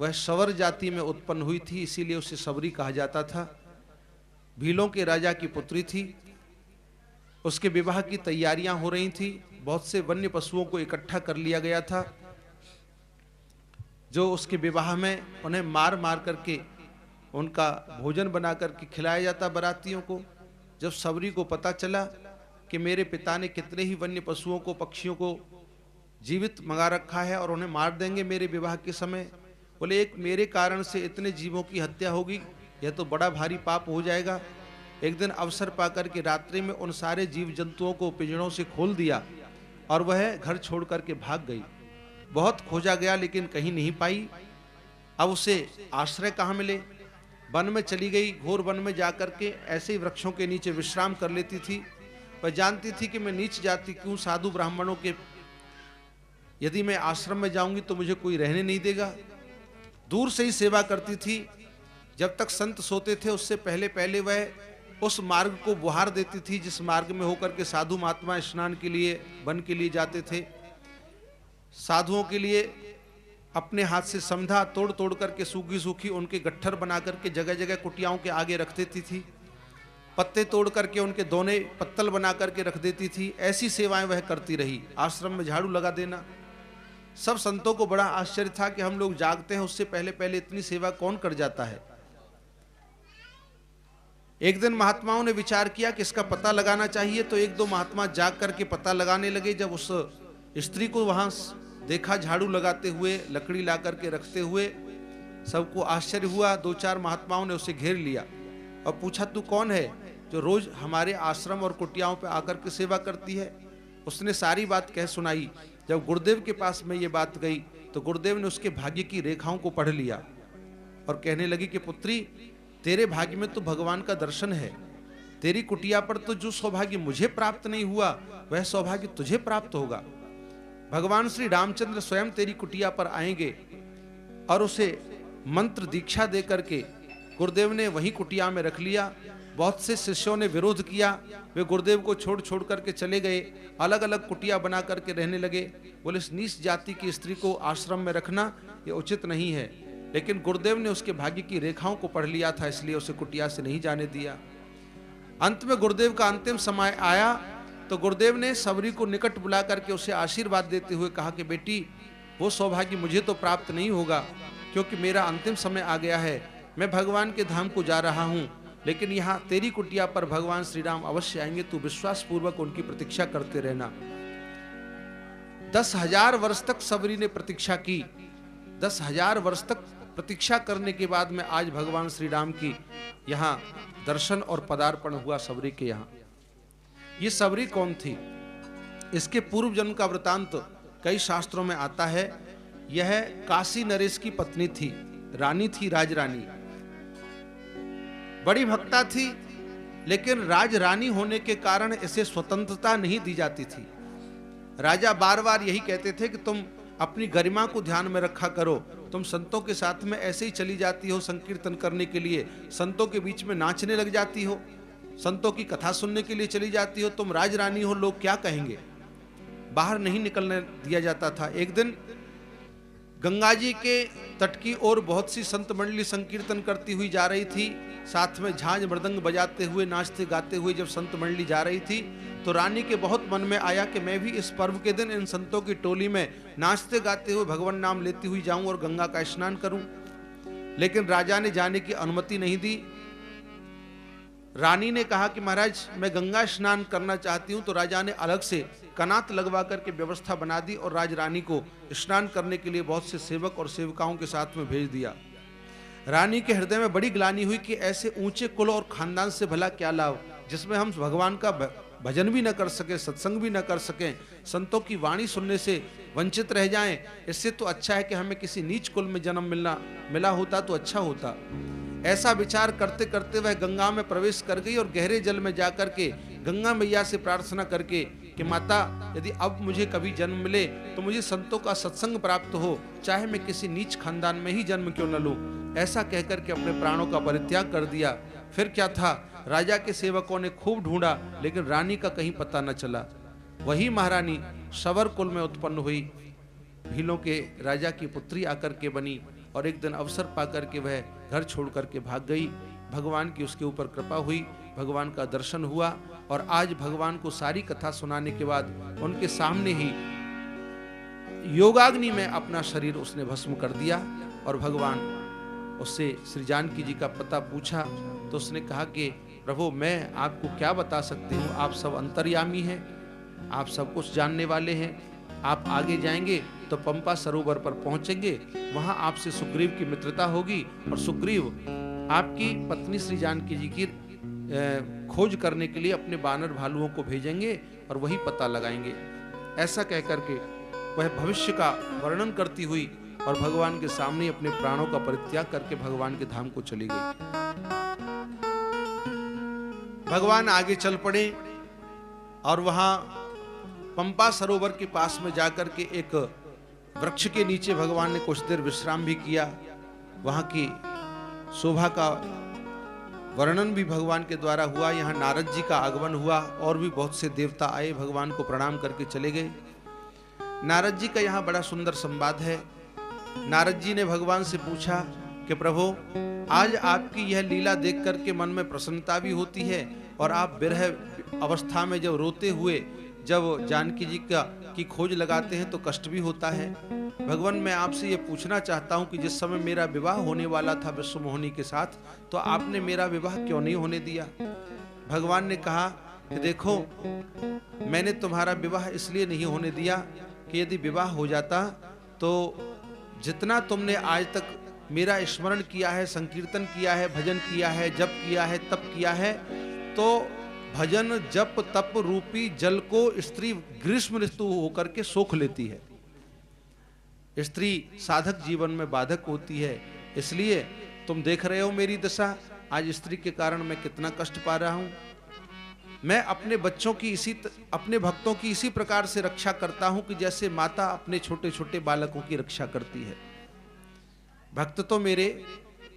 वह सवर जाति में उत्पन्न हुई थी, इसीलिए उसे सबरी कहा जाता था। भीलों के राजा की पुत्री थी, उसके विवाह की तैयारियां हो रही थी। बहुत से वन्य पशुओं को इकट्ठा कर लिया गया था, जो उसके विवाह में उन्हें मार मार करके उनका भोजन बना करके खिलाया जाता बारातियों को। जब सबरी को पता चला कि मेरे पिता ने कितने ही वन्य पशुओं को, पक्षियों को जीवित मंगा रखा है और उन्हें मार देंगे मेरे विवाह के समय, बोले एक मेरे कारण से इतने जीवों की हत्या होगी, यह तो बड़ा भारी पाप हो जाएगा। एक दिन अवसर पाकर के रात्रि में उन सारे जीव जंतुओं को पिंजड़ों से खोल दिया और वह घर छोड़ करके भाग गई। बहुत खोजा गया लेकिन कहीं नहीं पाई। अब उसे आश्रय कहाँ मिले? वन में चली गई। घोर वन में जाकर के ऐसे ही वृक्षों के नीचे विश्राम कर लेती थी। वह जानती थी कि मैं नीच जाति क्यों, साधु ब्राह्मणों के यदि मैं आश्रम में जाऊंगी तो मुझे कोई रहने नहीं देगा। दूर से ही सेवा करती थी। जब तक संत सोते थे उससे पहले पहले वह उस मार्ग को बुहार देती थी जिस मार्ग में होकर के साधु महात्मा स्नान के लिए वन के लिए जाते थे। साधुओं के लिए अपने हाथ से समधा तोड़ तोड़ करके सूखी सूखी उनके गट्ठर बना करके जगह जगह कुटियाओं के आगे रख देती थी। पत्ते तोड़ करके उनके दोने पत्तल बना करके रख देती थी। ऐसी सेवाएं वह करती रही। आश्रम में झाड़ू लगा देना। सब संतों को बड़ा आश्चर्य था कि हम लोग जागते हैं उससे पहले पहले इतनी सेवा कौन कर जाता है। एक दिन महात्माओं ने विचार किया कि इसका पता लगाना चाहिए, तो एक दो महात्मा जाग करके पता लगाने लगे। जब उस स्त्री को वहां देखा झाड़ू लगाते हुए, लकड़ी ला करके रखते हुए, सबको आश्चर्य हुआ। दो चार महात्माओं ने उसे घेर लिया और पूछा, तू कौन है जो रोज हमारे आश्रम और कुटियाओं पे आकर के सेवा करती है? उसने सारी बात कह सुनाई। जब गुरुदेव के पास में ये बात गई तो गुरुदेव ने उसके भाग्य की रेखाओं को पढ़ लिया और कहने लगी कि पुत्री, तेरे भाग्य में तो भगवान का दर्शन है। तेरी कुटिया पर तो जो सौभाग्य मुझे प्राप्त नहीं हुआ वह सौभाग्य तुझे प्राप्त होगा। भगवान श्री रामचंद्र स्वयं तेरी कुटिया पर आएंगे। और उसे मंत्र दीक्षा दे करके गुरुदेव ने वही कुटिया में रख लिया। बहुत से शिष्यों ने विरोध किया, वे गुरुदेव को छोड़ छोड़ करके चले गए। अलग अलग कुटिया बना करके रहने लगे। बोले इस नीच जाति की स्त्री को आश्रम में रखना ये उचित नहीं है। लेकिन गुरुदेव ने उसके भाग्य की रेखाओं को पढ़ लिया था, इसलिए उसे कुटिया से नहीं जाने दिया। अंत में गुरुदेव का अंतिम समय आया तो गुरुदेव ने सबरी को निकट बुला करके उसे आशीर्वाद देते हुए कहा कि बेटी, वो सौभाग्य मुझे तो प्राप्त नहीं होगा क्योंकि मेरा अंतिम समय आ गया है। मैं भगवान के धाम को जा रहा हूँ, लेकिन यहाँ तेरी कुटिया पर भगवान श्री राम अवश्य आएंगे। तू विश्वास पूर्वक उनकी प्रतीक्षा करते रहना। 10,000 वर्ष तक सबरी ने प्रतीक्षा की। 10,000 वर्ष तक प्रतीक्षा करने के बाद में आज भगवान श्री राम की यहाँ दर्शन और पदार्पण हुआ सबरी के यहाँ। ये सबरी कौन थी? इसके पूर्व जन्म का वृतांत कई शास्त्रों में आता है। यह काशी नरेश की पत्नी थी, रानी थी, राजरानी। बड़ी भक्ता थी, लेकिन राजरानी होने के कारण इसे स्वतंत्रता नहीं दी जाती थी। राजा बार बार यही कहते थे कि तुम अपनी गरिमा को ध्यान में रखा करो। तुम संतों के साथ में ऐसे ही चली जाती हो संकीर्तन करने के लिए, संतों के बीच में नाचने लग जाती हो, संतों की कथा सुनने के लिए चली जाती हो। तुम राजरानी हो, लोग क्या कहेंगे। बाहर नहीं निकलने दिया जाता था। एक दिन गंगा जी के तट की ओर बहुत सी संत मंडली संकीर्तन करती हुई जा रही थी। साथ में झांझ मृदंग बजाते हुए, नाचते गाते हुए जब संत मंडली जा रही थी तो रानी के बहुत मन में आया कि मैं भी इस पर्व के दिन इन संतों की टोली में नाचते गाते हुए भगवान नाम लेती हुई जाऊं और गंगा का स्नान करूं। लेकिन राजा ने जाने की अनुमति नहीं दी। रानी ने कहा कि महाराज मैं गंगा स्नान करना चाहती हूं। तो राजा ने अलग से कनात लगवा करके व्यवस्था बना दी और राजरानी को स्नान करने के लिए बहुत से सेवक और सेविकाओं के साथ में भेज दिया। रानी के हृदय में बड़ी ग्लानि हुई कि ऐसे ऊंचे कुल और खानदान से भला क्या लाभ, जिसमें हम भगवान का भजन भी न कर सके, सत्संग भी न कर सकें, संतों की वाणी सुनने से वंचित रह जाएं। इससे तो अच्छा है कि हमें किसी नीच कुल में जन्म मिला होता तो अच्छा होता। ऐसा विचार करते करते वह गंगा में प्रवेश कर गई और गहरे जल में जाकर के गंगा मैया से प्रार्थना करके कि माता, यदि अब मुझे कभी जन्म मिले तो मुझे संतों का सत्संग प्राप्त हो, चाहे मैं किसी नीच खानदान में ही जन्म क्यों न लूं। ऐसा कहकर के अपने प्राणों का परित्याग कर दिया। फिर क्या था, राजा के सेवकों ने खूब ढूंढा, लेकिन रानी का कहीं पता न चला। वही महारानी शवर कुल में उत्पन्न हुई, भीलों के राजा की पुत्री आकर के बनी और एक दिन अवसर पाकर के वह घर छोड़ करके भाग गई। भगवान की उसके ऊपर कृपा हुई, भगवान का दर्शन हुआ और आज भगवान को सारी कथा सुनाने के बाद उनके सामने ही योगाग्नि में अपना शरीर उसने भस्म कर दिया। और भगवान उससे श्री जानकी जी का पता पूछा तो उसने कहा कि प्रभु, मैं आपको क्या बता सकती हूँ, आप सब अंतर्यामी हैं, आप सब कुछ जानने वाले हैं। आप आगे जाएंगे तो पंपा सरोवर पर पहुंचेंगे, वहां आपसे सुग्रीव की मित्रता होगी और सुग्रीव आपकी पत्नी श्री जानकी जी की खोज करने के लिए अपने बानर भालुओं को भेजेंगे और वही पता लगाएंगे। ऐसा कहकर के वह भविष्य का वर्णन करती हुई और भगवान के सामने अपने प्राणों का परित्याग करके भगवान के धाम को चली गई। भगवान आगे चल पड़े और वहां पंपा सरोवर के पास में जाकर के एक वृक्ष के नीचे भगवान ने कुछ देर विश्राम भी किया। वहां की शोभा का वर्णन भी भगवान के द्वारा हुआ। यहाँ नारद जी का आगमन हुआ और भी बहुत से देवता आए, भगवान को प्रणाम करके चले गए। नारद जी का यहाँ बड़ा सुंदर संवाद है। नारद जी ने भगवान से पूछा कि प्रभु, आज आपकी यह लीला देख करके मन में प्रसन्नता भी होती है और आप विरह अवस्था में जब रोते हुए जब जानकी जी की खोज लगाते हैं तो कष्ट भी होता है। भगवान, मैं आपसे ये पूछना चाहता हूँ कि जिस समय मेरा विवाह होने वाला था विश्वमोहिनी के साथ, तो आपने मेरा विवाह क्यों नहीं होने दिया? भगवान ने कहा कि देखो, मैंने तुम्हारा विवाह इसलिए नहीं होने दिया कि यदि विवाह हो जाता तो जितना तुमने आज तक मेरा स्मरण किया है, संकीर्तन किया है, भजन किया है, जप किया है, तप किया है, तो भजन जप तप रूपी जल को स्त्री ग्रीष्म ऋतु होकर के सोख लेती है। स्त्री साधक जीवन में बाधक होती है, इसलिए तुम देख रहे हो मेरी दशा। आज स्त्री के कारण मैं कितना कष्ट पा रहा हूं। मैं अपने बच्चों की अपने भक्तों की इसी प्रकार से रक्षा करता हूं कि जैसे माता अपने छोटे छोटे बालकों की रक्षा करती है। भक्त तो मेरे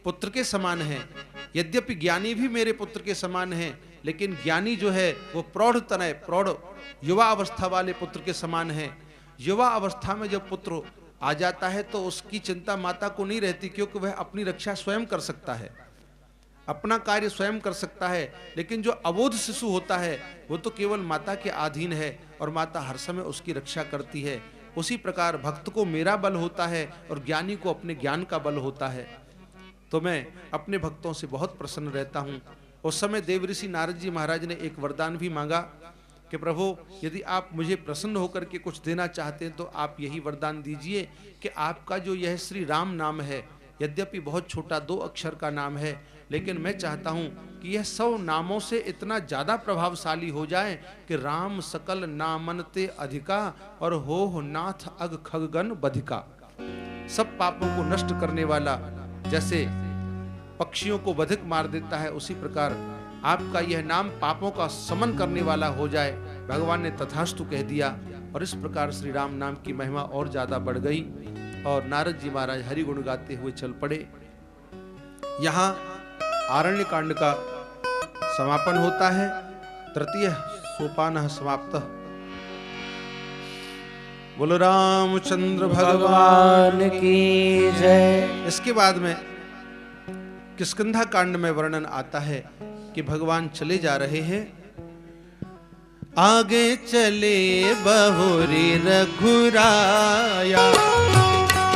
पुत्र के समान है, यद्यपि ज्ञानी भी मेरे पुत्र के समान है, लेकिन ज्ञानी जो है वो प्रौढ़ युवा अवस्था वाले पुत्र के समान है। युवा अवस्था में जब पुत्र आ जाता है तो उसकी चिंता माता को नहीं रहती, क्योंकि वह अपनी रक्षा स्वयं कर सकता है, अपना कार्य स्वयं कर सकता है। लेकिन जो अबोध शिशु होता है वो तो केवल माता के अधीन है और माता हर समय उसकी रक्षा करती है। उसी प्रकार भक्त को मेरा बल होता है और ज्ञानी को अपने ज्ञान का बल होता है। तो मैं अपने भक्तों से बहुत प्रसन्न रहता हूँ। उस समय देवऋषि नारद जी महाराज ने एक वरदान भी मांगा कि प्रभु, यदि आप मुझे प्रसन्न होकर के कुछ देना चाहते हैं तो आप यही वरदान दीजिए कि आपका जो यह श्री राम नाम है, यद्यपि बहुत छोटा 2 अक्षर का नाम है, लेकिन मैं चाहता हूं कि यह 100 नामों से इतना ज्यादा प्रभावशाली हो जाए कि राम सकल नामनते अधिका और हो नाथ अग खगगन बधिका। सब पापों को नष्ट करने वाला, जैसे पक्षियों को बधिक मार देता है, उसी प्रकार आपका यह नाम पापों का समन करने वाला हो जाए। भगवान ने तथास्तु कह दिया और इस प्रकार श्री राम नाम की महिमा और ज्यादा बढ़ गई और नारद जी महाराज हरि गुण गाते हुए चल पड़े। यहाँ आरण्य कांड का समापन होता है। तृतीय सोपान समाप्त। बोलो रामचंद्र भगवान की जय। इसके बाद में किष्किंधा कांड में वर्णन आता है कि भगवान चले जा रहे हैं। आगे चले बहुरी रघुराया,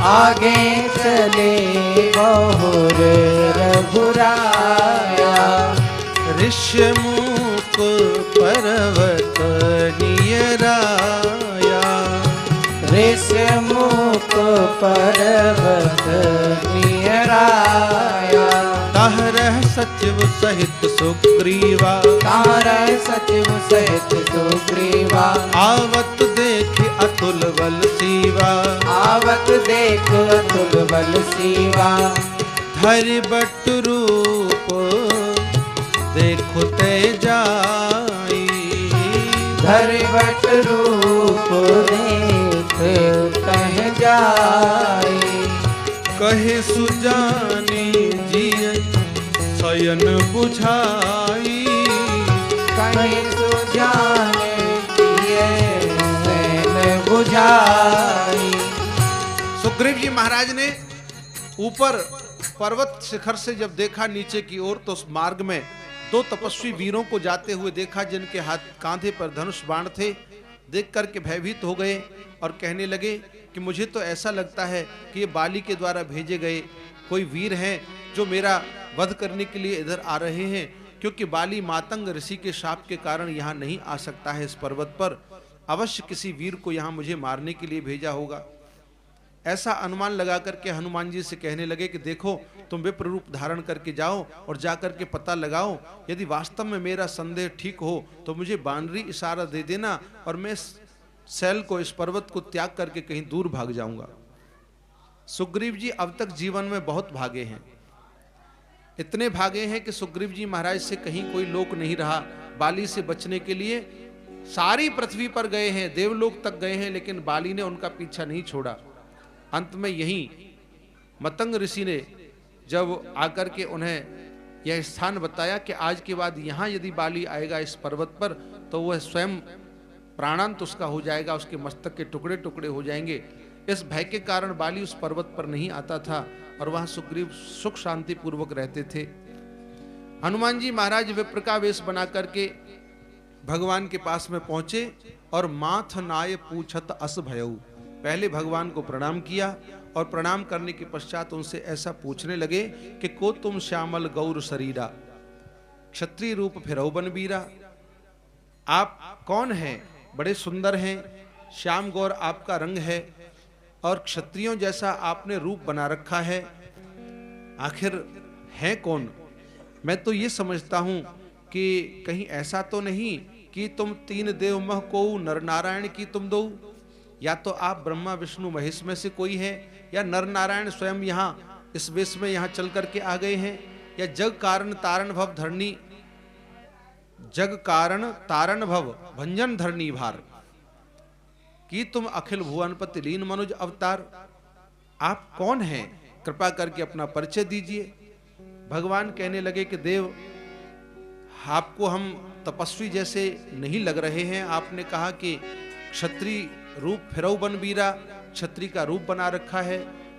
आगे चले बहुर रघुराया, ऋष्यमुख पर्वत नियराया, ऋष्यमुख पर्वत नियराया, तारह सचिव सहित सुग्रीवा, तारह सचिव सहित सुग्रीवा, आवत देख अतुल बल सीवा, आवत देख अतुल बल सीवा, धरि बट रूप देखो ते जाई, धरि बट रूप देख कह जाई, कहे सुजानी जिय शयन बुझाई, कहे सुजानी जिय शयन बुझाई। सुग्रीव जी महाराज ने ऊपर पर्वत शिखर से जब देखा नीचे की ओर, तो उस मार्ग में दो तपस्वी वीरों को जाते हुए देखा, जिनके हाथ कांधे पर धनुष बाण थे। देख करके भयभीत हो गए और कहने लगे कि मुझे तो ऐसा लगता है कि ये बाली के द्वारा भेजे गए कोई वीर हैं जो मेरा वध करने के लिए इधर आ रहे हैं, क्योंकि बाली मातंग ऋषि के शाप के कारण यहाँ नहीं आ सकता है। इस पर्वत पर अवश्य किसी वीर को यहाँ मुझे मारने के लिए भेजा होगा। ऐसा अनुमान लगा करके हनुमान जी से कहने लगे कि देखो, तुम विप्र रूप धारण करके जाओ और जाकर के पता लगाओ, यदि वास्तव में मेरा संदेह ठीक हो तो मुझे बानरी इशारा दे देना और मैं शैल को, इस पर्वत को त्याग करके कहीं दूर भाग जाऊंगा। सुग्रीव जी अब तक जीवन में बहुत भागे हैं, इतने भागे हैं कि सुग्रीव जी महाराज से कहीं कोई लोक नहीं रहा। बाली से बचने के लिए सारी पृथ्वी पर गए हैं, देवलोक तक गए हैं, लेकिन बाली ने उनका पीछा नहीं छोड़ा। अंत में यहीं मतंग ऋषि ने जब आकर के उन्हें यह स्थान बताया कि आज के बाद यहाँ यदि बाली आएगा इस पर्वत पर, तो वह स्वयं प्राणांत उसका हो जाएगा, उसके मस्तक के टुकड़े टुकड़े हो जाएंगे। इस भय के कारण बाली उस पर्वत पर नहीं आता था और वहाँ सुग्रीव सुख शांति पूर्वक रहते थे। हनुमान जी महाराज विप्र का वेश बना करके भगवान के पास में पहुंचे और माथ नाय पूछत अस भयऊ, पहले भगवान को प्रणाम किया और प्रणाम करने के पश्चात उनसे ऐसा पूछने लगे कि को तुम श्यामल गौर शरीरा, क्षत्रिय रूप फिरौ बन बीरा। आप कौन हैं? बड़े सुंदर हैं, श्याम गौर आपका रंग है और क्षत्रियों जैसा आपने रूप बना रखा है, आखिर है कौन? मैं तो ये समझता हूं कि कहीं ऐसा तो नहीं कि तुम तीन देव मह को नर नारायण की तुम दो, या तो आप ब्रह्मा विष्णु महेश में से कोई है, या नर नारायण स्वयं यहाँ इस वेश में यहाँ चल करके आ गए हैं, या जग कारण तारण भव धरणी, जग कारण तारण भव भंजन धरणी भार कि तुम अखिल भुवनपति लीन मनुज अवतार। आप कौन हैं? कृपा करके अपना परिचय दीजिए। भगवान कहने लगे कि देव, आपको हम तपस्वी जैसे नहीं लग रहे हैं। आपने कहा कि क्षत्रिय रूप फिरौ बन बीरा, क्षत्रिय का रूप बना रखा है,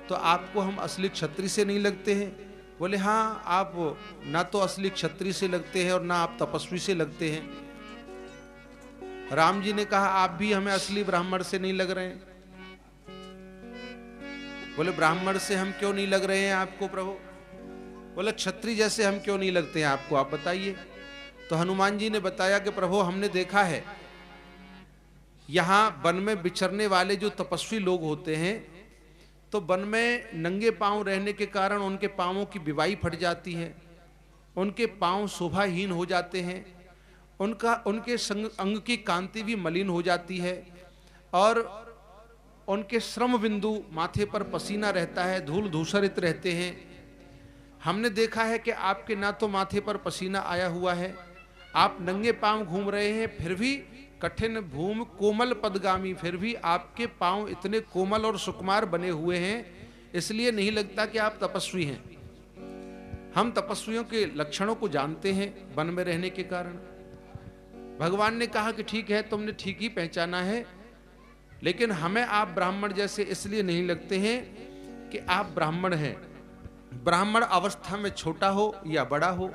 तो आपको हम असली क्षत्रिय से नहीं लगते हैं? बोले हाँ, आप ना तो असली क्षत्रिय से लगते हैं और ना आप तपस्वी से लगते हैं। राम जी ने कहा आप भी हमें असली ब्राह्मण से नहीं लग रहे हैं। बोले ब्राह्मण से हम क्यों नहीं लग रहे हैं आपको प्रभु? बोले क्षत्रिय जैसे हम क्यों नहीं लगते हैं आपको, आप बताइए। तो हनुमान जी ने बताया कि प्रभु हमने देखा है यहाँ वन में विचरने वाले जो तपस्वी लोग होते हैं, तो वन में नंगे पांव रहने के कारण उनके पांवों की विवाई फट जाती है, उनके पांव शोभाहीन हो जाते हैं, उनके अंग की कांति भी मलिन हो जाती है और उनके श्रम बिंदु माथे पर पसीना रहता है, धूल धूसरित रहते हैं। हमने देखा है कि आपके ना तो माथे पर पसीना आया हुआ है, आप नंगे पांव घूम रहे हैं, फिर भी कठिन भूमि कोमल पदगामी, फिर भी आपके पांव इतने कोमल और सुकुमार बने हुए हैं, इसलिए नहीं लगता कि आप तपस्वी हैं। हम तपस्वियों के लक्षणों को जानते हैं वन में रहने के कारण। भगवान ने कहा कि ठीक है, तुमने ठीक ही पहचाना है, लेकिन हमें आप ब्राह्मण जैसे इसलिए नहीं लगते हैं कि आप ब्राह्मण हैं। ब्राह्मण अवस्था में छोटा हो या बड़ा हो,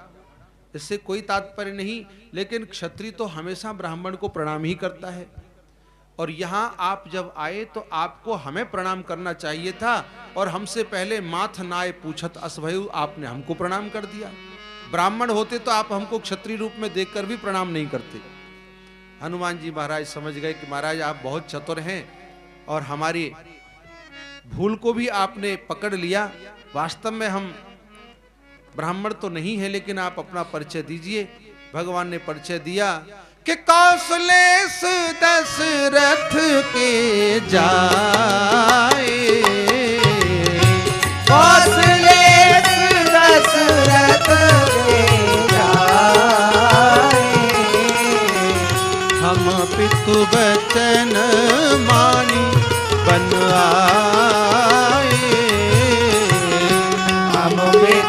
इससे कोई तात्पर्य नहीं, लेकिन क्षत्रिय तो हमेशा ब्राह्मण को प्रणाम ही करता है। और यहाँ आप जब आए तो आपको हमें प्रणाम करना चाहिए था, और हमसे पहले माथ नाय पूछत असभयु, आपने हमको प्रणाम कर दिया। ब्राह्मण होते तो आप हमको क्षत्रिय रूप में देखकर भी प्रणाम नहीं करते। हनुमान जी महाराज समझ गए कि महाराज आप बहुत चतुर हैं और हमारी भूल को भी आपने पकड़ लिया। वास्तव में हम ब्राह्मण तो नहीं है, लेकिन आप अपना परिचय दीजिए। भगवान ने परिचय दिया कि कौशलेश दशरथ के जाए, कौशलेश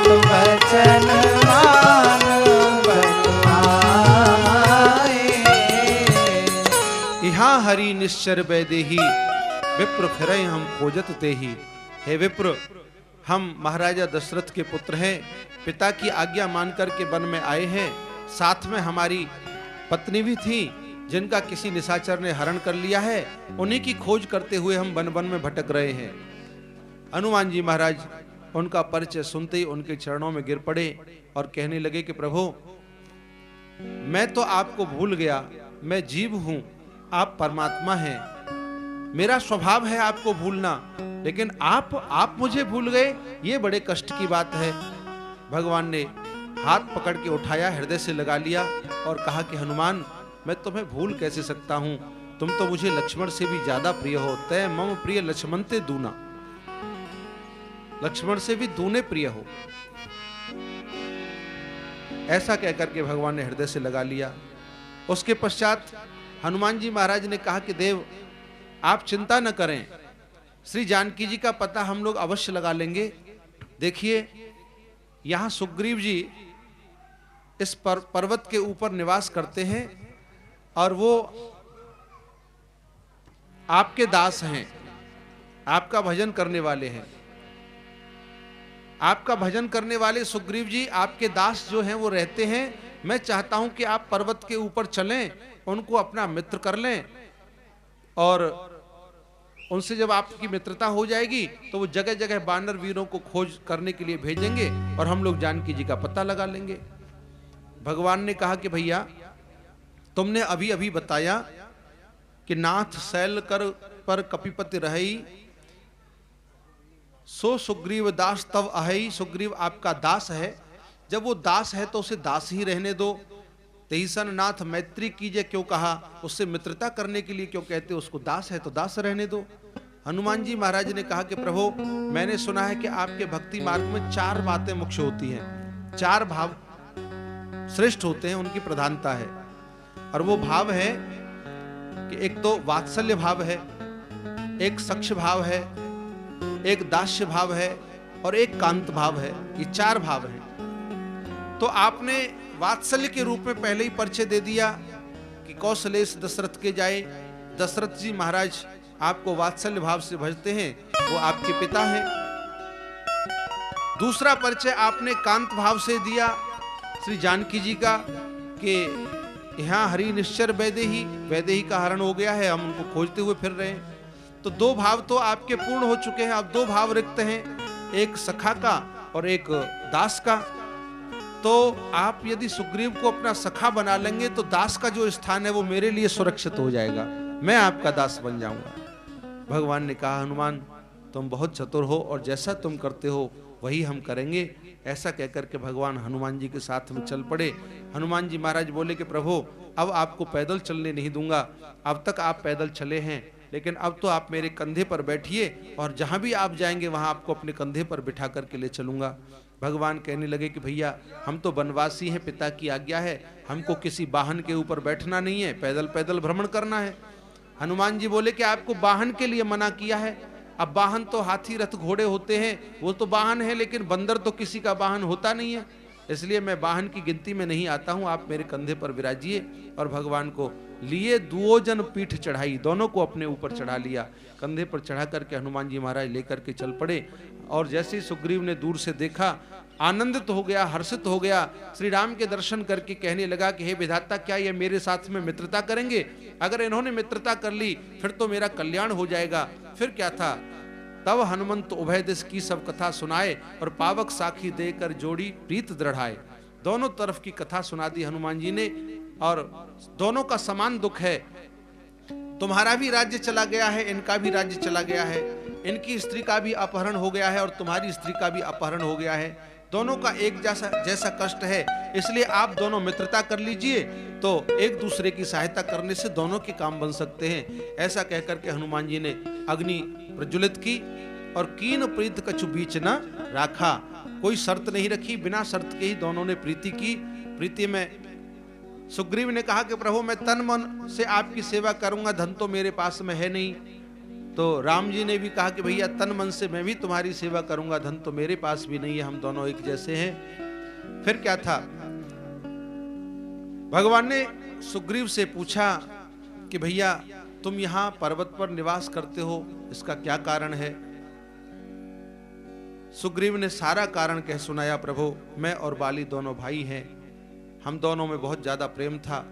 वचन मान बनुआए। यहाँ हरि निश्चर वैदेही विप्र फिरे हम खोजत तेही। हे विप्र, हम महाराजा दशरथ के पुत्र हैं, पिता की आज्ञा मान करके वन में आए हैं। साथ में हमारी पत्नी भी थी जिनका किसी निशाचर ने हरण कर लिया है, उन्हीं की खोज करते हुए हम वन वन में भटक रहे हैं। हनुमान जी महाराज उनका परिचय सुनते ही उनके चरणों में गिर पड़े और कहने लगे कि प्रभु, मैं तो आपको भूल गया, मैं जीव हूं, आप परमात्मा हैं, मेरा स्वभाव है आपको भूलना, लेकिन आप मुझे भूल गए, ये बड़े कष्ट की बात है। भगवान ने हाथ पकड़ के उठाया, हृदय से लगा लिया और कहा कि हनुमान, मैं तुम्हें भूल कैसे सकता हूं, तुम तो मुझे लक्ष्मण से भी ज्यादा प्रिय हो। तय मम प्रिय लक्ष्मणते दूना, लक्ष्मण से भी दूने प्रिय हो। ऐसा कहकर के भगवान ने हृदय से लगा लिया। उसके पश्चात हनुमान जी महाराज ने कहा कि देव, आप चिंता न करें, श्री जानकी जी का पता हम लोग अवश्य लगा लेंगे। देखिए, यहां सुग्रीव जी इस पर्वत के ऊपर निवास करते हैं और वो आपके दास हैं, आपका भजन करने वाले हैं। आपका भजन करने वाले सुग्रीव जी आपके दास जो हैं वो रहते हैं। मैं चाहता हूं कि आप पर्वत के ऊपर चलें, उनको अपना मित्र कर लें और उनसे जब आपकी मित्रता हो जाएगी तो वो जगह जगह वानर वीरों को खोज करने के लिए भेजेंगे और हम लोग जानकी जी का पता लगा लेंगे। भगवान ने कहा कि भैया, तुमने अभी अभी बताया कि नाथ शैल कर पर कपिपति रही, सो सुग्रीव दास तव अहई। सुग्रीव आपका दास है, जब वो दास है तो उसे दास ही रहने दो। तेईसन नाथ मैत्री कीजिए क्यों कहा, उससे मित्रता करने के लिए क्यों कहते, उसको दास है तो दास रहने दो। हनुमान जी महाराज ने कहा कि प्रभु, मैंने सुना है कि आपके भक्ति मार्ग में 4 बातें मुख्य होती हैं, 4 भाव श्रेष्ठ होते हैं, उनकी प्रधानता है। और वो भाव है कि एक तो वात्सल्य भाव है, एक सख्य भाव है, एक दास्य भाव है और एक कांत भाव है। ये 4 भाव हैं। तो आपने वात्सल्य के रूप में पहले ही परिचय दे दिया कि कौशलेश दशरथ के जाए। दशरथ जी महाराज आपको वात्सल्य भाव से भजते हैं, वो आपके पिता हैं। दूसरा परिचय आपने कांत भाव से दिया श्री जानकी जी का कि यहाँ हरि निश्चर वैदेही, वैदेही का हरण हो गया है, हम उनको खोजते हुए फिर रहे हैं। तो 2 भाव तो आपके पूर्ण हो चुके हैं, अब 2 भाव रिक्त हैं, एक सखा का और एक दास का। तो आप यदि सुग्रीव को अपना सखा बना लेंगे तो दास का जो स्थान है वो मेरे लिए सुरक्षित हो जाएगा, मैं आपका दास बन जाऊंगा। भगवान ने कहा, हनुमान, तुम बहुत चतुर हो और जैसा तुम करते हो वही हम करेंगे। ऐसा कहकर के भगवान हनुमान जी के साथ में चल पड़े। हनुमान जी महाराज बोले कि प्रभु, अब आपको पैदल चलने नहीं दूंगा, अब तक आप पैदल चले हैं, लेकिन अब तो आप मेरे कंधे पर बैठिए और जहां भी आप जाएंगे वहां आपको अपने कंधे पर बिठा करके ले चलूंगा। भगवान कहने लगे कि भैया, हम तो वनवासी हैं, पिता की आज्ञा है, हमको किसी वाहन के ऊपर बैठना नहीं है, पैदल पैदल भ्रमण करना है। हनुमान जी बोले कि आपको वाहन के लिए मना किया है। अब वाहन तो हाथी रथ घोड़े होते हैं, वो तो वाहन है, लेकिन बंदर तो किसी का वाहन होता नहीं है, इसलिए मैं वाहन की गिनती में नहीं आता हूं, आप मेरे कंधे पर विराजिए। और भगवान को लिए दुओजन पीठ चढ़ाई, दोनों को अपने ऊपर चढ़ा लिया। कंधे पर चढ़ा करके हनुमान जी महाराज लेकर के चल पड़े। और जैसे ही सुग्रीव ने दूर से देखा, आनंदित हो गया, हर्षित हो गया, श्री राम के दर्शन करके कहने लगा कि हे विधाता, क्या ये मेरे साथ में मित्रता करेंगे? अगर इन्होंने मित्रता कर ली फिर तो मेरा कल्याण हो जाएगा। फिर क्या था, तब हनुमंत उभय दिश की सब कथा सुनाए और पावक साखी देकर जोड़ी प्रीत दृढ़ाए। दोनों तरफ की कथा सुना दी हनुमान जी ने, और दोनों का समान दुख है। तुम्हारा भी राज्य चला गया है, इनका भी राज्य चला गया है, इनकी स्त्री का भी अपहरण हो गया है और तुम्हारी स्त्री का भी अपहरण हो गया है। दोनों का एक जैसा कष्ट है, इसलिए आप दोनों मित्रता कर लीजिए, तो एक दूसरे की सहायता करने से दोनों के काम बन सकते हैं। ऐसा कहकर के हनुमान जी ने अग्नि प्रज्वलित की और कीन प्रीत कछु बीच न राखा। कोई शर्त नहीं रखी, बिना शर्त के ही दोनों ने प्रीति की। प्रीति में सुग्रीव ने कहा कि प्रभु, मैं तन मन से आपकी सेवा करूंगा, धन तो मेरे पास में है नहीं, तो राम जी ने भी कहा कि भैया तन मन से मैं भी तुम्हारी सेवा करूंगा, धन तो मेरे पास भी नहीं है, हम दोनों एक जैसे हैं। फिर क्या था, भगवान ने सुग्रीव से पूछा कि भैया तुम यहां पर्वत पर निवास करते हो, इसका क्या कारण है? सुग्रीव ने सारा कारण कह सुनाया। प्रभु, मैं और बाली दोनों भाई हैं, हम दोनों में बहुत ज्यादा प्रेम था।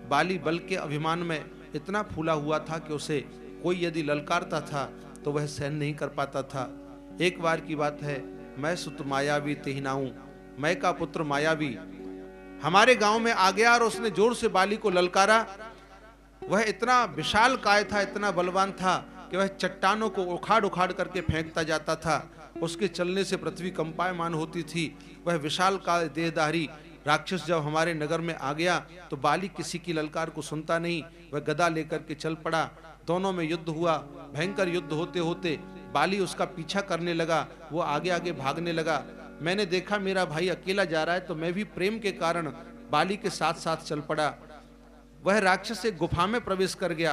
बाली बल के अभिमान में इतना फूला हुआ था कि उसे कोई यदि ललकारता था तो वह सहन नहीं कर पाता था। एक बार की बात है, मैं सुत मायावी तिहनाऊं, मैं का पुत्र मायावी हमारे गांव में आ गया और उसने जोर से बाली को ललकारा। वह इतना विशाल काय था, इतना बलवान था कि वह चट्टानों को उखाड़ उखाड़ करके फेंकता जाता था। उसके चलने से पृथ्वी कंपायमान होती थी। वह विशाल काय देहधारी राक्षस जब हमारे नगर में आ गया तो बाली किसी की ललकार को सुनता नहीं, वह गदा लेकर के चल पड़ा। दोनों में युद्ध हुआ। भयंकर युद्ध होते होते बाली उसका पीछा करने लगा, वो आगे आगे भागने लगा। मैंने देखा मेरा भाई अकेला जा रहा है तो मैं भी प्रेम के कारण बाली के साथ साथ चल पड़ा। वह राक्षस एक गुफा में प्रवेश कर गया।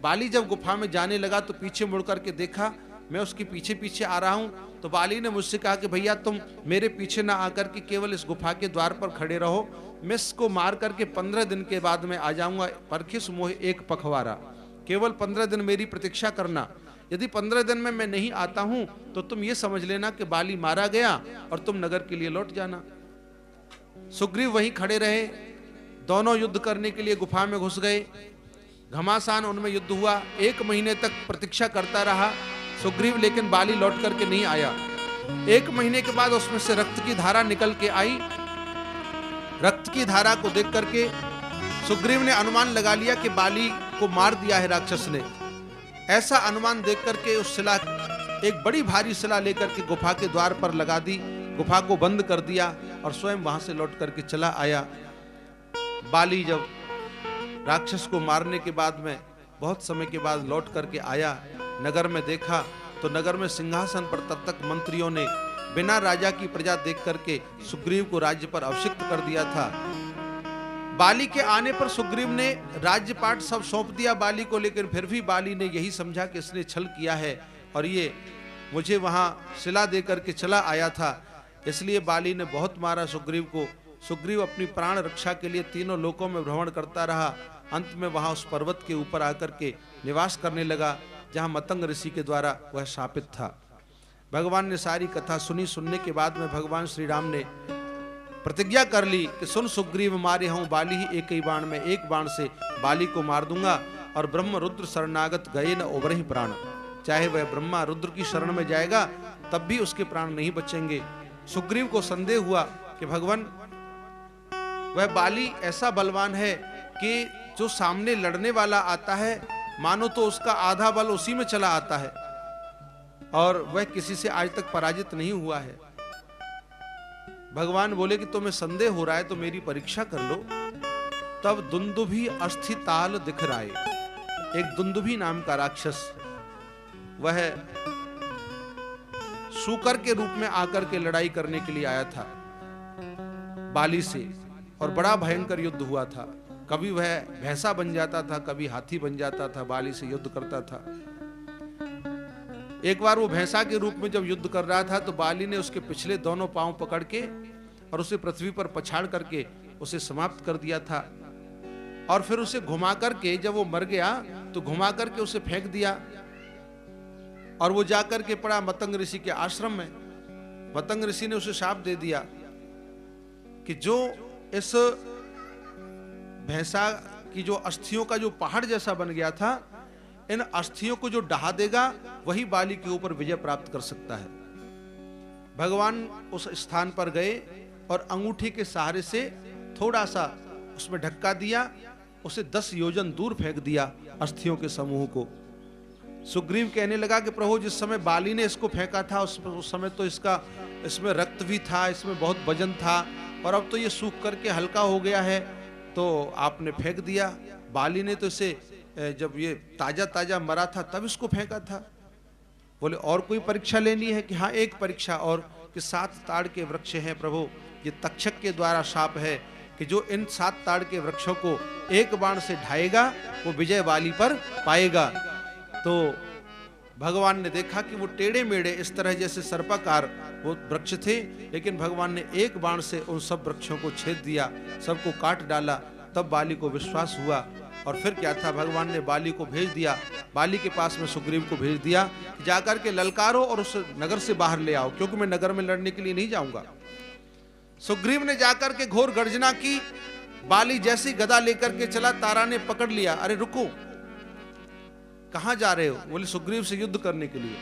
बाली जब गुफा में जाने लगा तो पीछे मुड़ करके देखा, मैं उसके पीछे पीछे आ रहा हूं। तो बाली ने मुझसे कहा कि भैया तुम मेरे पीछे ना आकर के केवल इस गुफा के द्वार पर खड़े रहो, मैं इसको मार करके 15 दिन के बाद में आ जाऊंगा। परखिस मोह एक पखवारा, केवल 15 दिन मेरी प्रतीक्षा करना। यदि 15 दिन में मैं नहीं आता हूं तो तुम ये समझ लेना कि बाली मारा गया और तुम नगर के लिए लौट जाना। सुग्रीव वहीं खड़े रहे, दोनों युद्ध करने के लिए गुफा में घुस गए। घमासान उनमें युद्ध हुआ। 1 महीने तक प्रतीक्षा करता रहा सुग्रीव, लेकिन बाली लौट करके नहीं आया। 1 महीने के बाद उसमें से रक्त की धारा निकल के आई। रक्त की धारा को देख करके सुग्रीव ने अनुमान लगा लिया कि बाली को मार दिया है राक्षस ने। ऐसा अनुमान देख करके उस शिला, एक बड़ी भारी शिला लेकर के गुफा के द्वार पर लगा दी, गुफा को बंद कर दिया और स्वयं वहां से लौट करके चला आया। बाली जब राक्षस को मारने के बाद में बहुत समय के बाद लौट करके आया, नगर में देखा तो नगर में सिंहासन पर तब तक मंत्रियों ने बिना राजा की प्रजा देख करके सुग्रीव को राज्य पर अभिषिक्त कर दिया था। बाली के आने पर सुग्रीव ने राज्यपाट सब सौंप दिया बाली को, लेकिन फिर भी बाली ने यही समझा कि इसने छल किया है और ये मुझे वहां शिला दे करके चला आया था, इसलिए बाली ने बहुत मारा सुग्रीव को। सुग्रीव अपनी प्राण रक्षा के लिए तीनों लोकों में भ्रमण करता रहा। अंत में वहां उस पर्वत के ऊपर आकर के निवास करने लगा जहां मतंग ऋषि के द्वारा वह शापित था। भगवान ने सारी कथा सुनी। सुनने के बाद में भगवान श्री राम ने प्रतिज्ञा कर ली कि सुन सुग्रीव, मारे हूं बाली ही एक ही बाण में, एक बाण से बाली को मार दूंगा और ब्रह्म रुद्र शरणागत गए न उबरहि प्राण। चाहे वह ब्रह्मा रुद्र की शरण में जाएगा तब भी उसके प्राण नहीं बचेंगे। सुग्रीव को संदेह हुआ कि भगवान, वह बाली ऐसा बलवान है कि जो सामने लड़ने वाला आता है मानो तो उसका आधा बल उसी में चला आता है और वह किसी से आज तक पराजित नहीं हुआ है। भगवान बोले कि तुम्हें संदेह हो रहा है तो मेरी परीक्षा कर लो। तब दुंदुभी अस्थि ताल दिख रहा है। एक दुंदुभी नाम का राक्षस, वह शूकर के रूप में आकर के लड़ाई करने के लिए आया था बाली से और बड़ा भयंकर युद्ध हुआ था। कभी वह भैंसा बन जाता था, कभी हाथी बन जाता था, बाली से युद्ध करता था। एक बार वो भैंसा के रूप में जब युद्ध कर रहा था तो बाली ने उसके पिछले दोनों पांव पकड़ के और उसे पृथ्वी पर पछाड़ करके उसे समाप्त कर दिया था। और फिर उसे घुमा करके, जब वो मर गया तो घुमा करके उसे फेंक दिया और वो जाकर के पड़ा मतंग ऋषि के आश्रम में। मतंग ऋषि ने उसे शाप दे दिया कि जो इस भैंसा की जो अस्थियों का जो पहाड़ जैसा बन गया था, इन अस्थियों को जो ढहा देगा वही बाली के ऊपर विजय प्राप्त कर सकता है। भगवान उस स्थान पर गए और अंगूठी के सहारे से थोड़ा सा उसमें धक्का दिया, उसे 10 योजन दूर फेंक दिया अस्थियों के समूह को। सुग्रीव कहने लगा कि प्रभु, जिस समय बाली ने इसको फेंका था उस समय तो इसमें रक्त भी था, इसमें बहुत वजन था और अब तो ये सूख करके हल्का हो गया है तो आपने फेंक दिया। बाली ने तो इसे जब ये ताजा ताजा मरा था तब इसको फेंका था। बोले और कोई परीक्षा लेनी है? कि हाँ, एक परीक्षा और, कि 7 ताड़ के वृक्ष हैं प्रभु, ये तक्षक के द्वारा शाप है कि जो इन 7 ताड़ के वृक्षों को एक बाण से ढाएगा वो विजय बाली पर पाएगा। तो भगवान ने देखा कि वो टेढ़े मेढ़े इस तरह जैसे सर्पाकार वो वृक्ष थे, लेकिन भगवान ने एक बाण से उन सब वृक्षों को छेद दिया, सबको काट डाला। तब बाली को विश्वास हुआ। और फिर क्या था, भगवान ने बाली को भेज दिया, बाली के पास में सुग्रीव को भेज दिया कि जाकर के ललकारो और उस नगर से बाहर ले आओ, क्योंकि मैं नगर में लड़ने के लिए नहीं जाऊंगा। सुग्रीव ने जाकर के घोर गर्जना की। बाली जैसी गदा लेकर के चला, तारा ने पकड़ लिया। अरे रुको, कहां जा रहे हो? बोले सुग्रीव से युद्ध करने के लिए।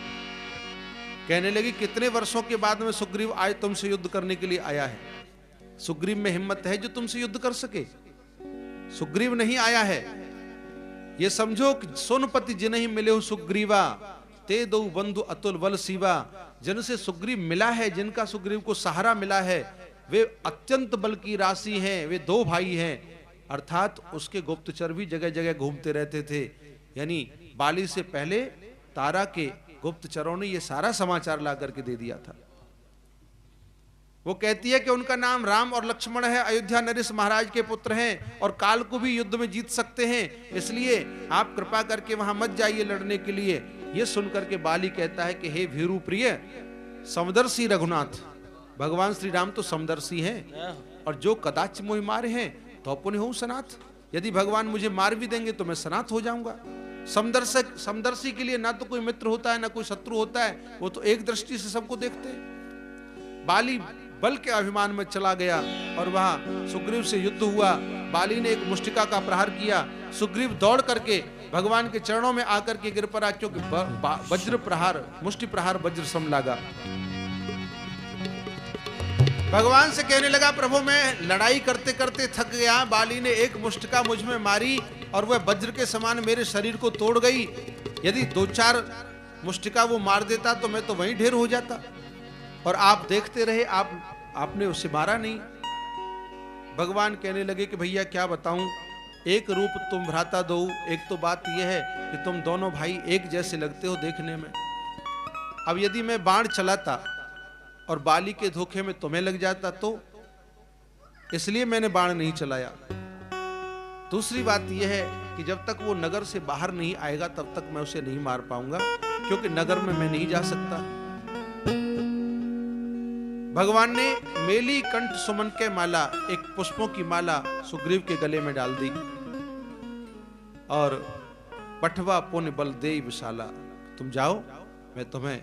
कहने लगी कितने वर्षों के बाद में सुग्रीव आज तुमसे युद्ध करने के लिए आया है? सुग्रीव में हिम्मत है जो तुमसे युद्ध कर सके? सुग्रीव नहीं आया है। ये समझो कि सोनपति जिन्हें मिले हो सुग्रीवा, ते दो बंधु अतुल बल सीवा। जिनसे सुग्रीव मिला है, जिनका सुग्रीव को सहारा मिला है, वे अत्यंत बल की राशि हैं। वे दो भाई हैं। अर्थात उसके गुप्तचर भी जगह जगह घूमते रहते थे। यानी बाली से पहले तारा के गुप्तचरों ने ये सारा समाचार ला करके दे दिया था। वो कहती है कि उनका नाम राम और लक्ष्मण है, अयोध्या नरेश महाराज के पुत्र हैं और काल को भी युद्ध में जीत सकते हैं, इसलिए आप कृपा करके वहां मत जाइए लड़ने के लिए। ये सुनकर के बाली कहता है कि हे भीरु प्रिय समदर्शी रघुनाथ, भगवान श्री राम तो समदर्शी हैं और जो कदाच मोहि मारे हैं तो पुण्य हो सनाथ। यदि भगवान मुझे मार भी देंगे तो मैं सनाथ हो जाऊंगा। समदर्शी के लिए ना तो कोई मित्र होता है ना कोई शत्रु होता है, वो तो एक दृष्टि से सबको देखते हैं। बाली बल के अभिमान में चला गया और वहां सुग्रीव से युद्ध हुआ। बाली ने एक मुष्टिका का प्रहार किया। सुग्रीव दौड़ करके भगवान के चरणों में आकर के गिर पड़ा, क्योंकि वज्र प्रहार, मुष्टि प्रहार वज्र सम लागा। भगवान से कहने लगा प्रभु मैं लड़ाई करते करते थक गया, बाली ने एक मुष्टिका मुझ में मारी और वह वज्र के समान मेरे शरीर को तोड़ गई। यदि 2-4 मुष्टिका वो मार देता तो मैं तो वहीं ढेर हो जाता, और आप देखते रहे, आपने उसे मारा नहीं। भगवान कहने लगे कि भैया क्या बताऊं, एक रूप तुम भ्राता दो। एक तो बात यह है कि तुम दोनों भाई एक जैसे लगते हो देखने में। अब यदि मैं बाण चलाता और बाली के धोखे में तुम्हें लग जाता तो इसलिए मैंने बाण नहीं चलाया। दूसरी बात यह है कि जब तक वो नगर से बाहर नहीं आएगा तब तक मैं उसे नहीं मार पाऊंगा, क्योंकि नगर में मैं नहीं जा सकता। भगवान ने मेली कंठ सुमन के माला, एक पुष्पों की माला सुग्रीव के गले में डाल दी और पठवा पुण्य बल दे विशाला, तुम जाओ, मैं तुम्हें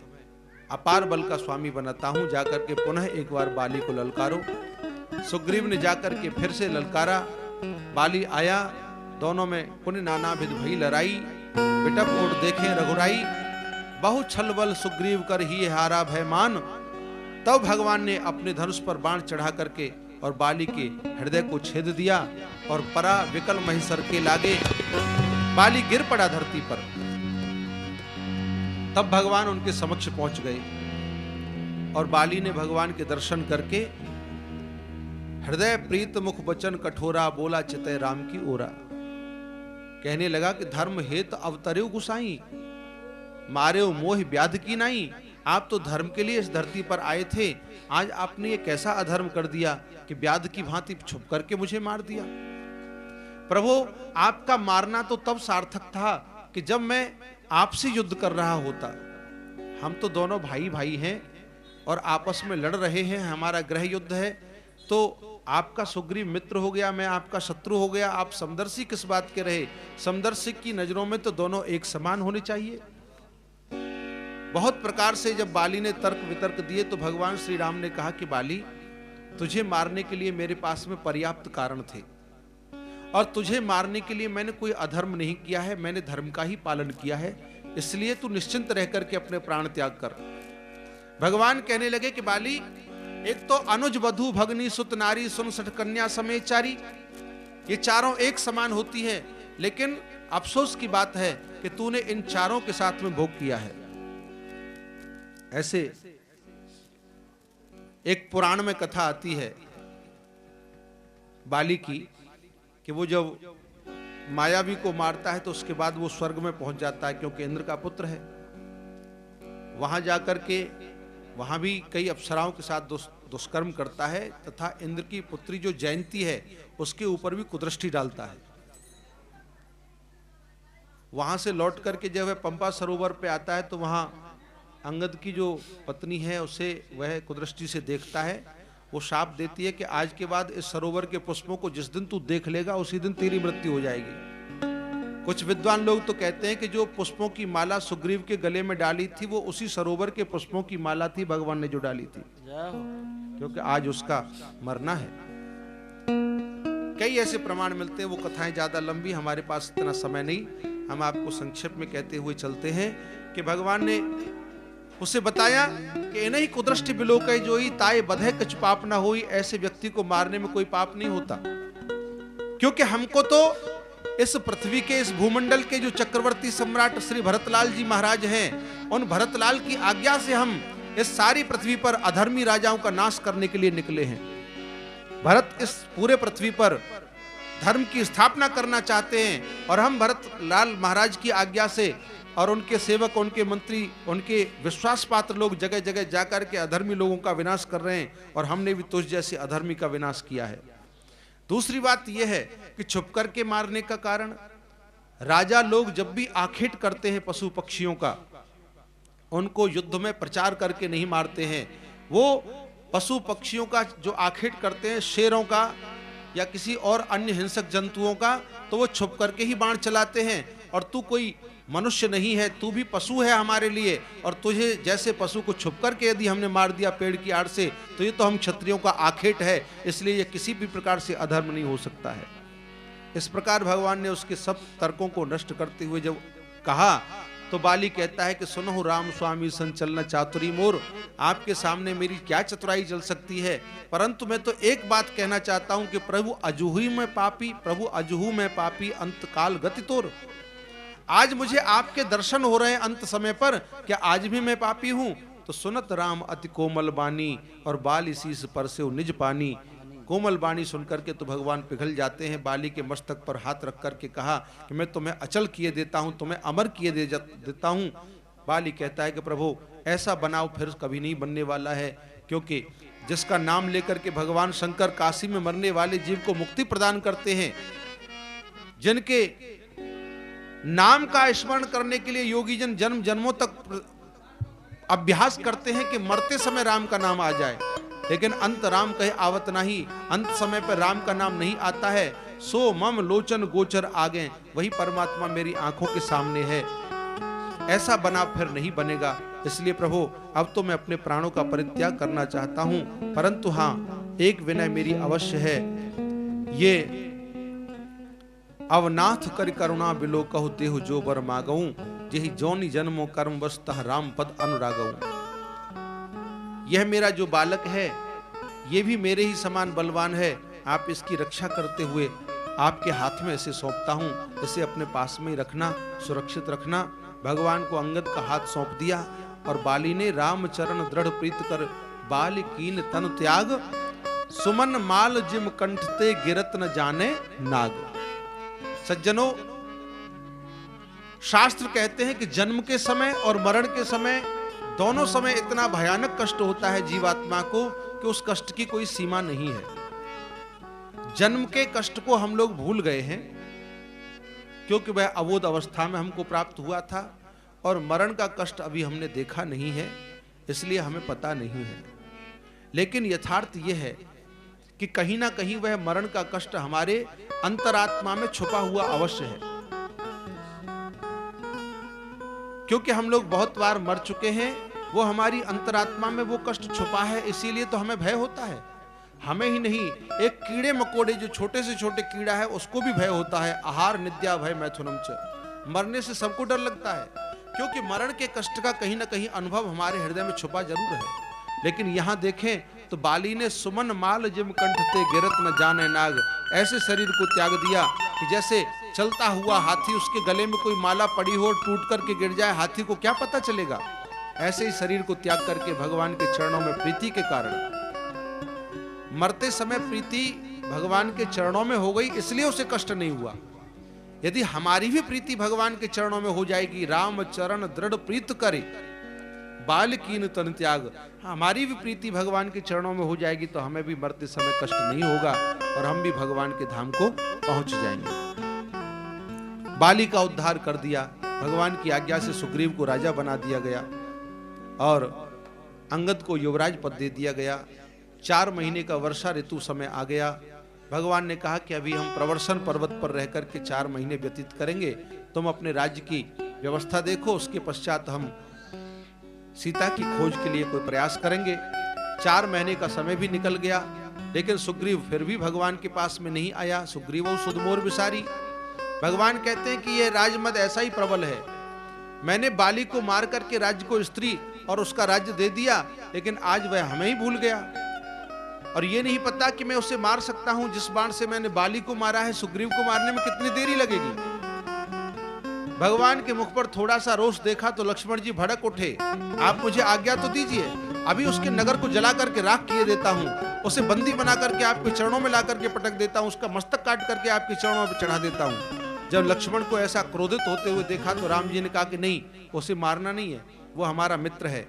अपार बल का स्वामी बनाता हूं, जाकर के पुनः एक बार बाली को ललकारो। सुग्रीव ने जाकर के फिर से ललकारा। बाली आया, दोनों में पुण्य नाना विध भई लड़ाई, बिटप ओट देखे रघुराई, बहु छल बल सुग्रीव कर ही हारा भय मान। तब भगवान ने अपने धनुष पर बाण चढ़ा करके और बाली के हृदय को छेद दिया और परा विकल महिषर के लागे। बाली गिर पड़ा धरती पर। तब भगवान उनके समक्ष पहुंच गए और बाली ने भगवान के दर्शन करके हृदय प्रीत मुख वचन कठोरा, बोला चितय राम की ओरा। कहने लगा कि धर्म हेत अवतरेउ गुसाई, मारेउ मोह व्याध की नाई। आप तो धर्म के लिए इस धरती पर आए थे, आज आपने ये कैसा अधर्म कर दिया कि व्याध की भांति छुप करके मुझे मार दिया। प्रभु आपका मारना तो तब सार्थक था कि जब मैं आपसे युद्ध कर रहा होता। हम तो दोनों भाई भाई हैं और आपस में लड़ रहे हैं, हमारा गृह युद्ध है, तो आपका सुग्रीव मित्र हो गया, मैं आपका शत्रु हो गया। आप समदर्शी किस बात के रहे? समदर्शी की नजरों में तो दोनों एक समान होने चाहिए। बहुत प्रकार से जब बाली ने तर्क वितर्क दिए तो भगवान श्री राम ने कहा कि बाली, तुझे मारने के लिए मेरे पास में पर्याप्त कारण थे और तुझे मारने के लिए मैंने कोई अधर्म नहीं किया है, मैंने धर्म का ही पालन किया है, इसलिए तू निश्चिंत रह करके अपने प्राण त्याग कर। भगवान कहने लगे कि बाली, एक तो अनुज वधु भगनी सुत नारी सुन सठ कन्या समेत चारी, ये चारों एक समान होती है, लेकिन अफसोस की बात है कि तूने इन चारों के साथ में भोग किया है। ऐसे एक पुराण में कथा आती है बाली की कि वो जब मायावी को मारता है तो उसके बाद वो स्वर्ग में पहुंच जाता है, क्योंकि इंद्र का पुत्र है। वहां जाकर के वहां भी कई अप्सराओं के साथ दुष्कर्म करता है तथा इंद्र की पुत्री जो जयंती है उसके ऊपर भी कुदृष्टि डालता है। वहां से लौट करके जब वह पंपा सरोवर पे आता है तो वहां अंगद की जो पत्नी है उसे वह कुदृष्टि से देखता है। वो शाप देती है कि आज के बाद इस सरोवर के पुष्पों को जिस दिन तू देख लेगा उसी दिन तेरी मृत्यु हो जाएगी। कुछ विद्वान लोग तो कहते हैं कि जो पुष्पों की माला सुग्रीव के गले में डाली थी वो उसी सरोवर के पुष्पों की माला थी भगवान ने जो डाली थी, क्योंकि आज उसका मरना है। कई ऐसे प्रमाण मिलते हैं, वो कथाएं ज्यादा लंबी, हमारे पास इतना समय नहीं, हम आपको संक्षेप में कहते हुए चलते हैं कि भगवान ने उसे बताया कि इन्हीं कुदृष्टि बिलोकय जोई ताए बधे कछ पाप ना होई। ऐसे व्यक्ति को मारने में कोई पाप नहीं होता, क्योंकि हमको तो इस पृथ्वी के, इस भूमंडल के जो चक्रवर्ती सम्राट श्री भरतलाल जी महाराज हैं, उन भरतलाल की आज्ञा से हम इस सारी पृथ्वी पर अधर्मी राजाओं का नाश करने के लिए निकले हैं। भरत इस पूरे पृथ्वी पर धर्म की स्थापना करना चाहते हैं और हम भरतलाल महाराज की आज्ञा से और उनके सेवक, उनके मंत्री, उनके विश्वास पात्र लोग जगह जगह जाकर के अधर्मी लोगों का विनाश कर रहे हैं और हमने भी तुझ जैसे अधर्मी का विनाश किया है। दूसरी बात यह है कि छुप करके मारने का कारण, राजा लोग जब भी आखेट करते हैं पशु पक्षियों का, उनको युद्ध में प्रचार करके नहीं मारते हैं। वो पशु पक्षियों का जो आखेट करते हैं, शेरों का या किसी और अन्य हिंसक जंतुओं का, तो वो छुप करके ही बाण चलाते हैं। और तू कोई मनुष्य नहीं है, तू भी पशु है हमारे लिए, और तुझे जैसे पशु को छुप करके यदि हमने मार दिया पेड़ की आड़ से, तो ये तो हम क्षत्रियों का आखेट है, इसलिए ये किसी भी प्रकार से अधर्म नहीं हो सकता है। इस प्रकार भगवान ने उसके सब तर्कों को नष्ट करते हुए जब कहा, तो बाली कहता है कि सुनो राम स्वामी संचलन चातुरी मोर, आपके सामने मेरी क्या चतुराई चल सकती है, परंतु मैं तो एक बात कहना चाहता हूं कि प्रभु अजुही में पापी, प्रभु अजुहू में पापी, अंत काल गति तोर। आज मुझे आपके दर्शन हो रहे हैं अंत समय पर, क्या आज भी मैं पापी हूं? तो सुनत राम अति कोमल बानी और बाली शीस पर से निज पानी। कोमल बाणी सुनकर के तो भगवान पिघल जाते हैं। बाली के मस्तक पर हाथ रख करके कहा कि मैं तुम्हें अचल किए देता हूं, तुम्हें अमर किए देता हूं। बाली कहता है कि प्रभु ऐसा बनाव फिर कभी नहीं बनने वाला है, क्योंकि जिसका नाम लेकर के भगवान शंकर काशी में मरने वाले जीव को मुक्ति प्रदान करते हैं, जिनके नाम का स्मरण करने के लिए योगी जन जन्म जन्मों तक अभ्यास करते हैं कि मरते समय राम का नाम आ जाए, लेकिन अंत राम कहे आवत नहीं, अंत समय पर राम का नाम नहीं आता है। सो मम लोचन गोचर आगे, वही परमात्मा मेरी आंखों के सामने है। ऐसा बना फिर नहीं बनेगा, इसलिए प्रभु अब तो मैं अपने प्राणों का परित्याग करना चाहता हूं, परंतु हां एक विनय मेरी अवश्य है, ये अवनाथ कर करुणा बिलो कहु देहु जो बर मागऊं, जेहि जोनि जन्मो कर्म वस्तः राम पद अनुरागऊं। यह मेरा जो बालक है ये भी मेरे ही समान बलवान है, आप इसकी रक्षा करते हुए आपके हाथ में इसे सौंपता हूं, इसे अपने पास में ही रखना, सुरक्षित रखना। भगवान को अंगद का हाथ सौंप दिया और बाली ने राम चरण दृढ़ प्रीत कर बाल कीन तन त्याग, सुमन माल जिम कंठते गिरत न जाने नाग। सज्जनों, शास्त्र कहते हैं कि जन्म के समय और मरण के समय दोनों समय इतना भयानक कष्ट होता है जीवात्मा को कि उस कष्ट की कोई सीमा नहीं है। जन्म के कष्ट को हम लोग भूल गए हैं, क्योंकि वह अबोध अवस्था में हमको प्राप्त हुआ था, और मरण का कष्ट अभी हमने देखा नहीं है, इसलिए हमें पता नहीं है। लेकिन यथार्थ यह है कि कहीं ना कहीं वह मरण का कष्ट हमारे अंतरात्मा में छुपा हुआ अवश्य है, क्योंकि हम लोग बहुत बार मर चुके हैं, वो हमारी अंतरात्मा में वो कष्ट छुपा है, इसीलिए तो हमें भय होता है। हमें ही नहीं, एक कीड़े मकोड़े जो छोटे से छोटे कीड़ा है उसको भी भय होता है। आहार निद्या भय मैथुनम च, मरने से सबको डर लगता है, क्योंकि मरण के कष्ट का कहीं ना कहीं अनुभव हमारे हृदय में छुपा जरूर है। लेकिन यहां देखें तो बाली ने सुमन माल जिम कंठते गिरत न जाने नाग, ऐसे शरीर को त्याग दिया कि जैसे चलता हुआ हाथी, उसके गले में कोई माला पड़ी हो, टूट करके गिर जाए, हाथी को क्या पता चलेगा। ऐसे ही शरीर को त्याग करके भगवान के चरणों में प्रीति के कारण, मरते समय प्रीति भगवान के चरणों में हो गई, इसलिए उसे कष्ट नहीं हुआ। यदि हमारी भी प्रीति भगवान के चरणों में हो जाएगी, राम चरण दृढ़ प्रीत करे बाल कीन तन त्याग, हमारी भी प्रीति भगवान के चरणों में हो जाएगी, तो हमें भी मरते समय कष्ट नहीं होगा और हम भी भगवान के धाम को पहुंच जाएंगे। बाली का उद्धार कर दिया। भगवान की आज्ञा से सुग्रीव को राजा बना दिया गया और अंगद को युवराज पद दे दिया गया। 4 महीने का वर्षा ऋतु समय आ गया। भगवान ने कहा कि अभी हम प्रवर्षण पर्वत पर रह करके 4 महीने व्यतीत करेंगे, तुम अपने राज्य की व्यवस्था देखो, उसके पश्चात हम सीता की खोज के लिए कोई प्रयास करेंगे। 4 महीने का समय भी निकल गया, लेकिन सुग्रीव फिर भी भगवान के पास में नहीं आया। सुग्रीव सुदमोर विसारी। भगवान कहते हैं कि यह राजमद ऐसा ही प्रबल है, मैंने बाली को मार करके राज्य को स्त्री और उसका राज्य दे दिया, लेकिन आज वह हमें ही भूल गया और ये नहीं पता कि मैं उसे मार सकता हूं जिस बाण से मैंने बाली को मारा है। सुग्रीव को मारने में कितनी देरी लगेगी। भगवान के मुख पर थोड़ा सा रोष देखा तो लक्ष्मण जी भड़क उठे, आप मुझे आज्ञा तो दीजिए, अभी उसके नगर को जला करके राख किए देता हूं, उसे बंदी बना करके आपके चरणों में ला करके पटक देता हूं, उसका मस्तक काट करके आपके चरणों में चढ़ा देता हूं। जब लक्ष्मण को ऐसा क्रोधित होते हुए देखा तो राम जी ने कहा कि नहीं, उसे मारना नहीं है, वो हमारा मित्र है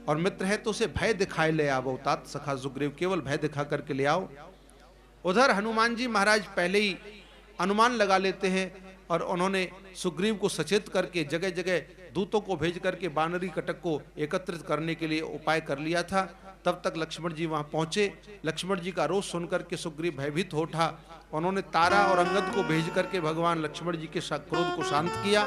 और मित्र है तो उसे भय दिखाए ले आओ। तात सखा सुग्रीव, केवल भय दिखा करके ले आओ। उधर हनुमान जी महाराज पहले ही अनुमान लगा लेते हैं और उन्होंने सुग्रीव को सचेत करके जगह जगह दूतों को भेज करके बानरी कटक को एकत्रित करने के लिए उपाय कर लिया था। तब तक लक्ष्मण जी वहां पहुंचे। लक्ष्मण जी का रोष सुनकर के सुग्रीव भयभीत हो उठा। उन्होंने तारा और अंगद को भेज करके भगवान लक्ष्मण जी के क्रोध को शांत किया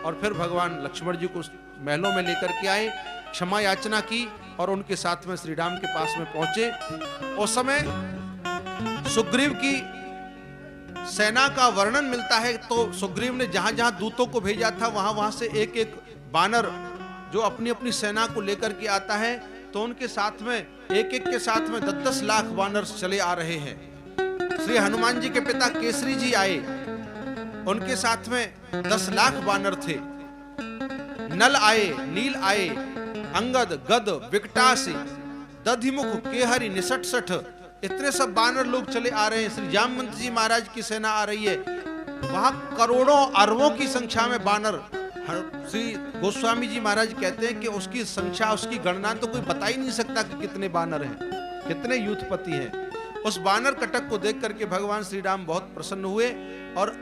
और फिर भगवान लक्ष्मण जी को महलों में लेकर के आए, क्षमा याचना की और उनके साथ में श्री राम के पास में पहुंचे। उस समय सुग्रीव की सेना का वर्णन मिलता है तो सुग्रीव ने जहां जहां दूतों को भेजा था वहां वहां से एक एक बानर जो अपनी अपनी सेना को लेकर के आता है, तो उनके साथ में एक एक के साथ में 10-10 लाख बानर चले आ रहे हैं। श्री हनुमान जी के पिता केसरी जी आए, उनके साथ में 10 लाख बानर थे। नल आए, नील आए, अंगद, गद, विकटासी, दधिमुख, केहरी, निसट, इतने सब बानर लोग चले आ रहे हैं। श्री जामवंत जी महाराज की सेना आ रही है, वहां करोड़ों अरबों की संख्या में बानर। श्री गोस्वामी जी महाराज कहते हैं कि उसकी संख्या, उसकी गणना तो कोई बता ही नहीं सकता कि कितने बानर हैं, कितने यूथपति हैं। उस बानर कटक को देख करके भगवान श्री राम बहुत प्रसन्न हुए और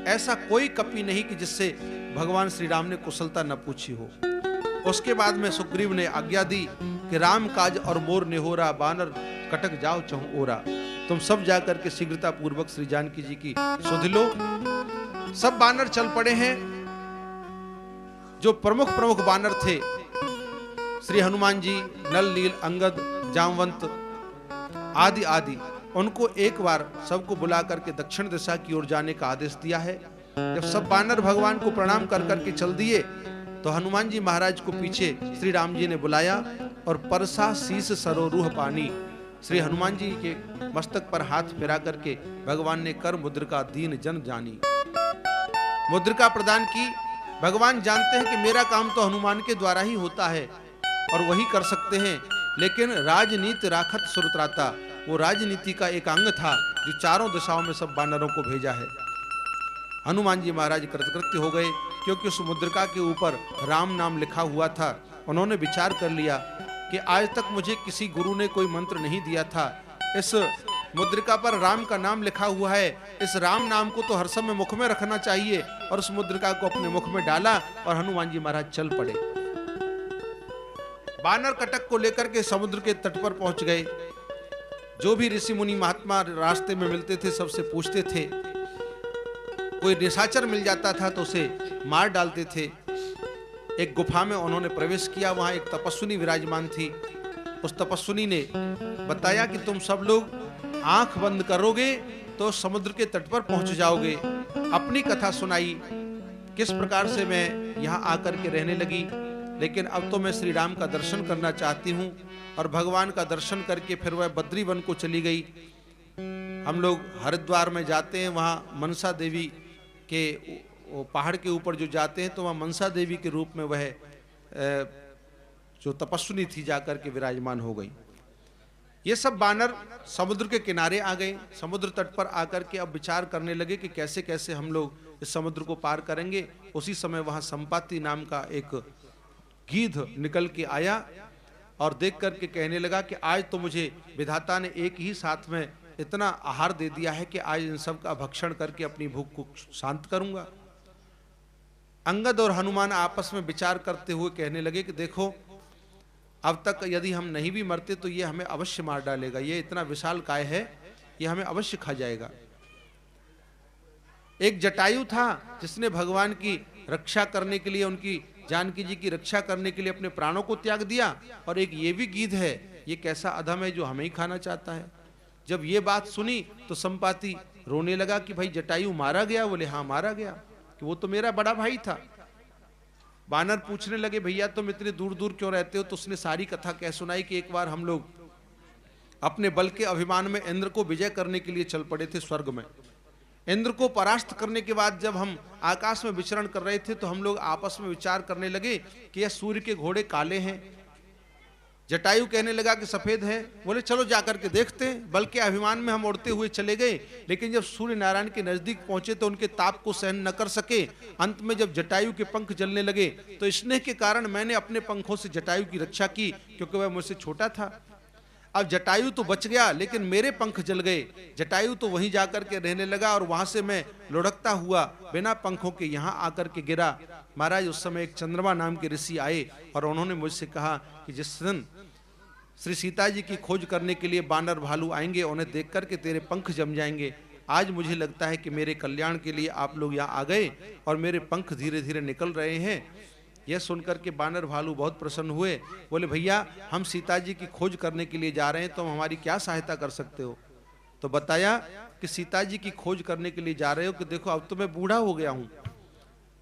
ऐसा कोई कपि नहीं कि जिससे भगवान श्री राम ने कुशलता न पूछी हो। उसके बाद में सुग्रीव ने आज्ञा दी कि राम काज और मोर नेहोरा, बानर कटक जाओ चहु ओरा, तुम सब जाकर के शीघ्रता पूर्वक श्री जानकी जी की सुध लो। सब बानर चल पड़े हैं। जो प्रमुख प्रमुख बानर थे, श्री हनुमान जी, नल, नील, अंगद, जामवंत आदि आदि, उनको एक बार सबको बुला करके दक्षिण दिशा की ओर जाने का आदेश दिया है। जब सब बानर भगवान को प्रणाम कर करके चल दिए तो हनुमान जी महाराज को पीछे श्री राम जी ने बुलाया और परसा शीस सरोरूह पानी, श्री हनुमान जी के मस्तक पर हाथ फिरा करके भगवान ने कर मुद्रिका दीन जन जानी, मुद्रिका प्रदान की। भगवान जानते हैं कि मेरा काम तो हनुमान के द्वारा ही होता है और वही कर सकते हैं, लेकिन राजनीति राखत सुरत्राता, वो राजनीति का एक अंग था जो चारों दिशाओं में सब बानरों को भेजा है। हनुमान जी महाराज कृतकृत्य हो गए क्योंकि उस मुद्रिका के ऊपर राम नाम लिखा हुआ था। उन्होंने विचार कर लिया कि आज तक मुझे किसी गुरु ने कोई मंत्र नहीं दिया था, इस मुद्रिका पर राम का नाम लिखा हुआ है, इस राम नाम को तो हर समय मुख में रखना चाहिए। और उस मुद्रिका को अपने मुख में डाला और हनुमान जी महाराज चल पड़े। बानर कटक को लेकर के समुद्र के तट पर पहुंच गए। जो भी ऋषि मुनि महात्मा रास्ते में मिलते थे सबसे पूछते थे, कोई निशाचर मिल जाता था तो उसे मार डालते थे। एक गुफा में उन्होंने प्रवेश किया, वहां एक तपस्विनी विराजमान थी। उस तपस्विनी ने बताया कि तुम सब लोग आंख बंद करोगे तो समुद्र के तट पर पहुंच जाओगे। अपनी कथा सुनाई, किस प्रकार से मैं यहां आकर के रहने लगी, लेकिन अब तो मैं श्री राम का दर्शन करना चाहती हूं। और भगवान का दर्शन करके फिर वह बद्री वन को चली गई। हम लोग हरिद्वार में जाते हैं, वहां मनसा देवी के पहाड़ के ऊपर जो जाते हैं तो वहां मनसा देवी के रूप में वह जो तपस्विनी थी जाकर के विराजमान हो गई। ये सब बानर समुद्र के किनारे आ गए। समुद्र तट पर आकर के अब विचार करने लगे कि कैसे कैसे हम लोग इस समुद्र को पार करेंगे। उसी समय वहां संपाति नाम का एक गीध निकल के आया और देख करके कहने लगा कि आज तो मुझे विधाता ने एक ही साथ में इतना आहार दे दिया है कि आज इन सब का भक्षण करके अपनी भूख को शांत करूंगा। अंगद और हनुमान आपस में विचार करते हुए कहने लगे कि देखो, अब तक यदि हम नहीं भी मरते तो ये हमें अवश्य मार डालेगा, ये इतना विशाल काय है, ये हमें अवश्य खा जाएगा। एक जटायु था जिसने भगवान की रक्षा करने के लिए, उनकी जानकी जी की रक्षा करने के लिए अपने प्राणों को त्याग दिया, और एक ये भी गिद्ध है, ये कैसा अधम है जो हमें ही खाना चाहता है। जब ये बात सुनी तो संपाति रोने लगा कि भाई जटायु मारा गया? बोले हाँ मारा गया, कि वो तो मेरा बड़ा भाई था। बानर पूछने लगे भैया तुम इतने दूर दूर क्यों रहते हो? तो उसने सारी कथा कह सुनाई कि एक बार हम लोग अपने बल के अभिमान में इंद्र को विजय करने के लिए चल पड़े थे स्वर्ग में। इंद्र को परास्त करने के बाद जब हम आकाश में विचरण कर रहे थे तो हम लोग आपस में विचार करने लगे कि यह सूर्य के घोड़े काले हैं। जटायु कहने लगा कि सफेद है। बोले चलो जाकर के देखते हैं। बल के अभिमान में हम उड़ते हुए चले गए, लेकिन जब सूर्य नारायण के नजदीक पहुंचे तो उनके ताप को सहन न कर सके। अंत में जब जटायु के पंख जलने लगे तो स्नेह के कारण मैंने अपने पंखों से जटायु की रक्षा की, क्योंकि वह मुझसे छोटा था। अब जटायु तो बच गया, लेकिन मेरे पंख जल गए। जटायु तो वहीं जाकर के रहने लगा और वहां से मैं लुढ़कता हुआ बिना पंखों के यहाँ आकर के गिरा। महाराज उस समय एक चंद्रमा नाम के ऋषि आए और उन्होंने मुझसे कहा कि जिस दिन श्री सीता जी की खोज करने के लिए बानर भालू आएंगे, उन्हें देख करके तेरे पंख जम जाएंगे। आज मुझे लगता है कि मेरे कल्याण के लिए आप लोग यहाँ आ गए और मेरे पंख धीरे धीरे निकल रहे हैं। यह सुनकर के बानर भालू बहुत प्रसन्न हुए। बोले भैया हम सीता जी की खोज करने के लिए जा रहे हैं, तो हमारी क्या सहायता कर सकते हो? तो बताया कि सीता जी की खोज करने के लिए जा रहे हो कि देखो अब तो मैं बूढ़ा हो गया हूं,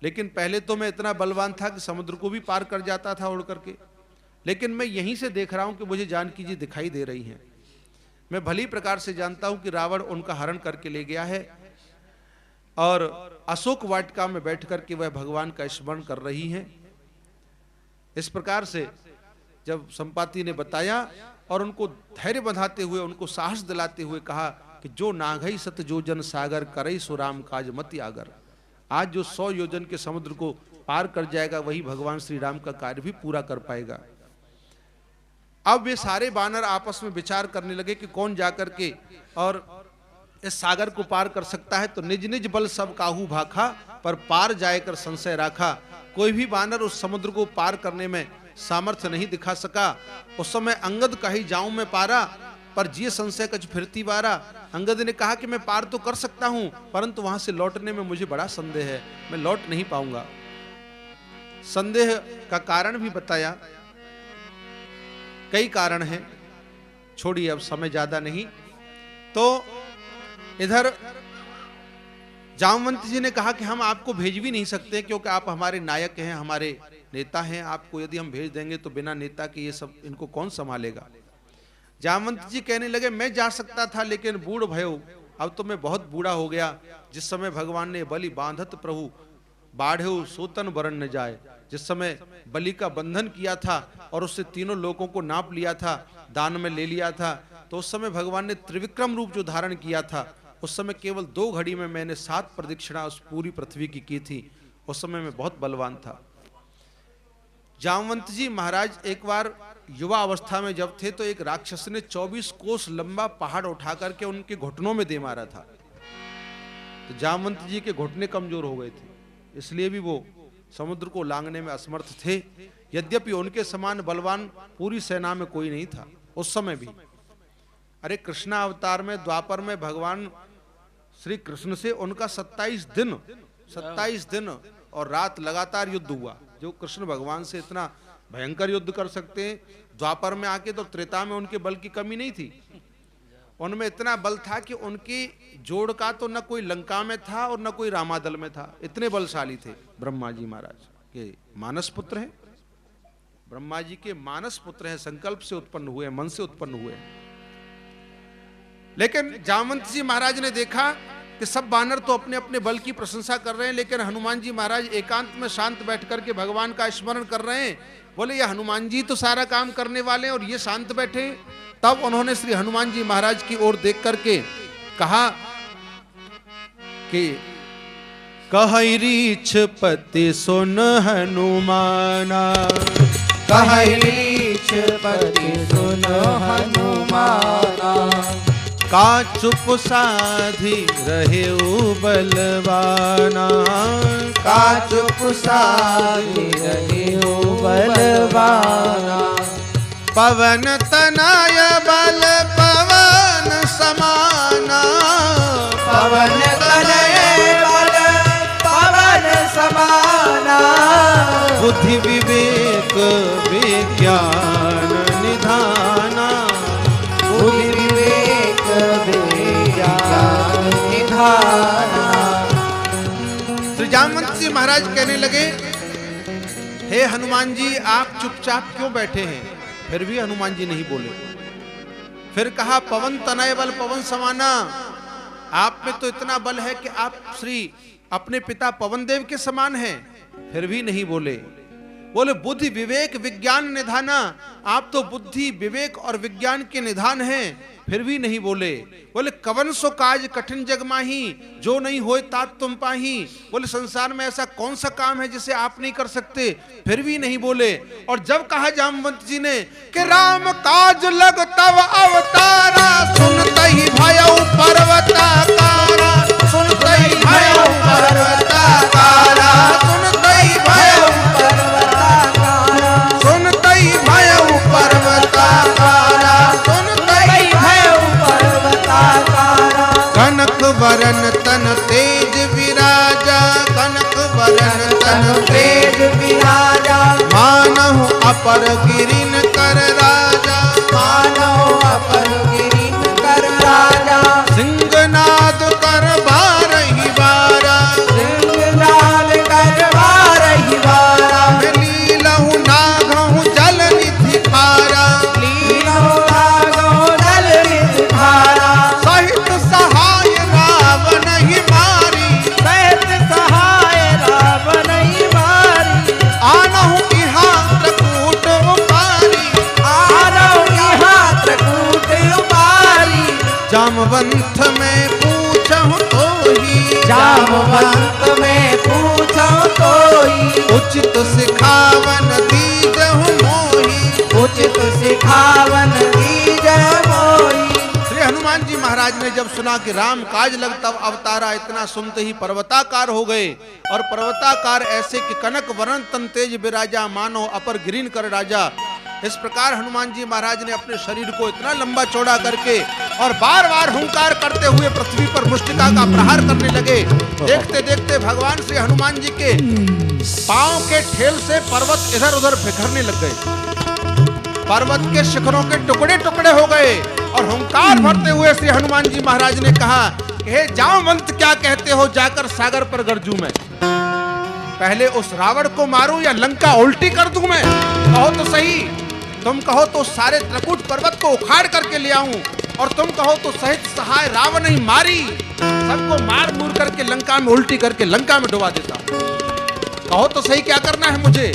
लेकिन पहले तो मैं इतना बलवान था कि समुद्र को भी पार कर जाता था उड़ करके, लेकिन मैं यहीं से देख रहा हूं कि मुझे जानकी जी दिखाई दे रही हैं। मैं भली प्रकार से जानता हूं कि रावण उनका हरण करके ले गया है और अशोक वाटिका में बैठ करके वह भगवान का स्मरण कर रही हैं। इस प्रकार से जब संपाति ने बताया और उनको धैर्य बंधाते हुए, उनको साहस दिलाते हुए कहा कि जो नाघई सत योजन सागर करई सो राम काज मति आगर। आज जो 100 योजन के समुद्र को पार कर जाएगा वही भगवान श्री राम का कार्य भी पूरा कर पाएगा। अब वे सारे बानर आपस में विचार करने लगे कि कौन जाकर के और इस सागर को पार कर सकता है। तो निज निज बल सब काहू भाखा, पर पार जाए कर संशय राखा। कोई भी बानर उस समुद्र को पार करने में सामर्थ्य नहीं दिखा सका। उस समय अंगद कही जाऊं मैं पारा, पर जिये संशय कछ फिरती बारा। अंगद ने कहा कि मैं पार तो कर सकता हूं, परंतु वहां से लौटने में मुझे बड़ा संदेह है, मैं लौट नहीं पाऊंगा। संदेह का कारण भी बताया, कई कारण हैं, छोड़िए अब समय ज्यादा नहीं। तो इधर जामवंत जी ने कहा कि हम आपको भेज भी नहीं सकते, क्योंकि आप हमारे नायक हैं, हमारे नेता हैं। आपको यदि हम भेज देंगे तो बिना नेता के ये सब इनको कौन संभालेगा? जामवंत जी कहने लगे मैं जा सकता था, लेकिन बूढ़ भयो, अब तो मैं बहुत बूढ़ा हो गया। जिस समय भगवान ने बलि बांधत प्रभु बाढ़ेऊ सोतन वरण न जाए, जिस समय बलि का बंधन किया था और उससे तीनों लोगों को नाप लिया था, दान में ले लिया था, तो उस समय भगवान ने त्रिविक्रम रूप जो धारण किया था, उस समय केवल 2 घड़ी में मैंने 7 प्रदक्षिणा उस पूरी पृथ्वी की थी। उस समय मैं बहुत बलवान था। जामवंत जी महाराज एक बार युवा अवस्था में जब थे तो एक राक्षस ने 24 कोस लंबा पहाड़ उठा करके उनके घुटनों में दे मारा था। तो जामवंत जी के घुटने कमजोर हो गए थे, इसलिए भी वो समुद्र को लांघने में असमर्थ थे। यद्यपि उनके समान बलवान पूरी सेना में कोई नहीं था उस समय भी। अरे कृष्णा अवतार में, द्वापर में भगवान श्री कृष्ण से उनका 27 दिन और रात लगातार युद्ध हुआ। जो कृष्ण भगवान से इतना भयंकर युद्ध कर सकते हैं, द्वापर में आके तो त्रेता में उनके बल की कमी नहीं थी। उनमें इतना बल था कि उनकी जोड़ का तो न कोई लंका में था और न कोई रामादल में था, इतने बलशाली थे। ब्रह्मा जी महाराज के मानस पुत्र हैं, ब्रह्मा जी के मानस पुत्र हैं, संकल्प से उत्पन्न हुए, मन से उत्पन्न हुए। लेकिन जामवंत जी महाराज ने देखा कि सब बानर तो अपने अपने बल की प्रशंसा कर रहे हैं, लेकिन हनुमान जी महाराज एकांत में शांत बैठ करके भगवान का स्मरण कर रहे हैं। बोले ये हनुमान जी तो सारा काम करने वाले हैं और ये शांत बैठे। तब उन्होंने श्री हनुमान जी महाराज की ओर देख करके कहा कि कहई रीछ पति सुन हनुमाना, कहई रीछ पति सुन हनुमाना। का चुप साधी रहे बलवाना, का चुप साधी रहे बलवाना। पवन तनय बल पवन समाना, पवन तनय बल पवन समाना। बुद्धि विवेक विज्ञान निधाना, बुद्धि विवेक विज्ञान निधाना। श्री जामवंत जी महाराज कहने लगे, हे हनुमान जी आप चुपचाप क्यों बैठे हैं? फिर भी हनुमान जी नहीं बोले। फिर कहा, पवन तनय बल पवन समाना, आप में तो इतना बल है कि आप श्री अपने पिता पवन देव के समान हैं। फिर भी नहीं बोले। बोले बुद्धि विवेक विज्ञान निधाना, आप तो बुद्धि विवेक और विज्ञान के निधान हैं। फिर भी नहीं बोले। बोले कवन सो काज कठिन जग माही, जो नहीं होए तात तुम पाही। बोले संसार में ऐसा कौन सा काम है जिसे आप नहीं कर सकते? फिर भी नहीं बोले। और जब कहा जामवंत जी ने कि राम काज लग तव अवतारा, सुनते ही भयउ पर्वताकारा, सुनते ही भयउ पर्वताकारा, सुनते ही भयउ पर्वताकारा, सुनते ही भयउ पर्वताकारा, सुनते ही भयउ पर्वताकारा। कनक वरन तन तेज विराजा, कनक वरन तन तेज विराजा। मानहु अपर गिरिन कर राजा, मानहु अपर गिरिन कर राजा। सिंहनाद कर बारही बारा, सिंहनाद कर बारही बारा। लीलहु नागहु जल निधि खारा, लीलहु नागहु जल निधि खारा। सहित सहाय रावण ही मारी, सहित सहाय रावण ही मारी। आनहु इहा त्रकूट उपारी, आनहु इहा त्रकूट उपारी। जामवंत में पूछहु तोही, जामवंत में पूछहु तोही। उचित सिखावन दीजहु मोही, उचित सिखावन दीजहु मोही। श्री हनुमान जी महाराज ने जब सुना कि राम काज लग तब अवतारा, इतना सुनते ही पर्वताकार हो गए। और पर्वताकार ऐसे कि कनक वरण तन तेज विराजा, मानो अपर गिरिन कर राजा। इस प्रकार हनुमान जी महाराज ने अपने शरीर को इतना लंबा चौड़ा करके और बार बार हुंकार करते हुए पृथ्वी पर मुष्टिका का प्रहार करने लगे। देखते देखते भगवान श्री हनुमान जी के पांव के ठेल से पर्वत इधर उधर बिखरने लग गए। पर्वत के शिखरों के टुकड़े टुकड़े हो गए। और हुंकार भरते हुए श्री हनुमान जी महाराज ने कहा, हे जामवंत क्या कहते हो, जाकर सागर पर गरजूं मैं? पहले उस रावण को मारूं या लंका उल्टी कर दूं मैं? कहो तो सही। तुम कहो तो सारे त्रकूट पर्वत को उखाड़ करके ले आऊं, और तुम कहो तो सहित सहाय रावण ही मारी, सबको मार मूर करके लंका में उल्टी करके लंका में डुबा देता। कहो तो सही क्या करना है मुझे?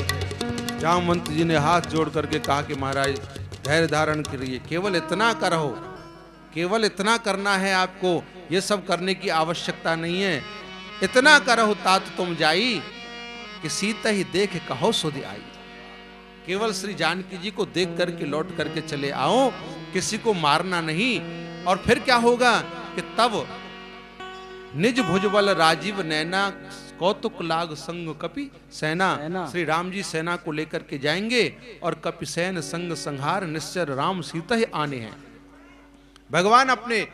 जामवंत जी ने हाथ जोड़ करके कहा कि महाराज धैर्य धारण करिए, केवल इतना करो, केवल इतना करना है आपको, ये सब करने की आवश्यकता नहीं है। इतना करो तात तुम जाई, कि सीता ही देख कहो सुधि आई। केवल श्री जानकी जी को देख करके लौट करके चले आओ, किसी को मारना नहीं। और फिर क्या होगा कि तब निज भुजबल राजीव नैना, कौतुक लाग संग कपि सेना। श्री राम जी सेना को लेकर के जाएंगे और कपि सैन संग संहार, निश्चर राम सीता ही आने हैं। भगवान अपने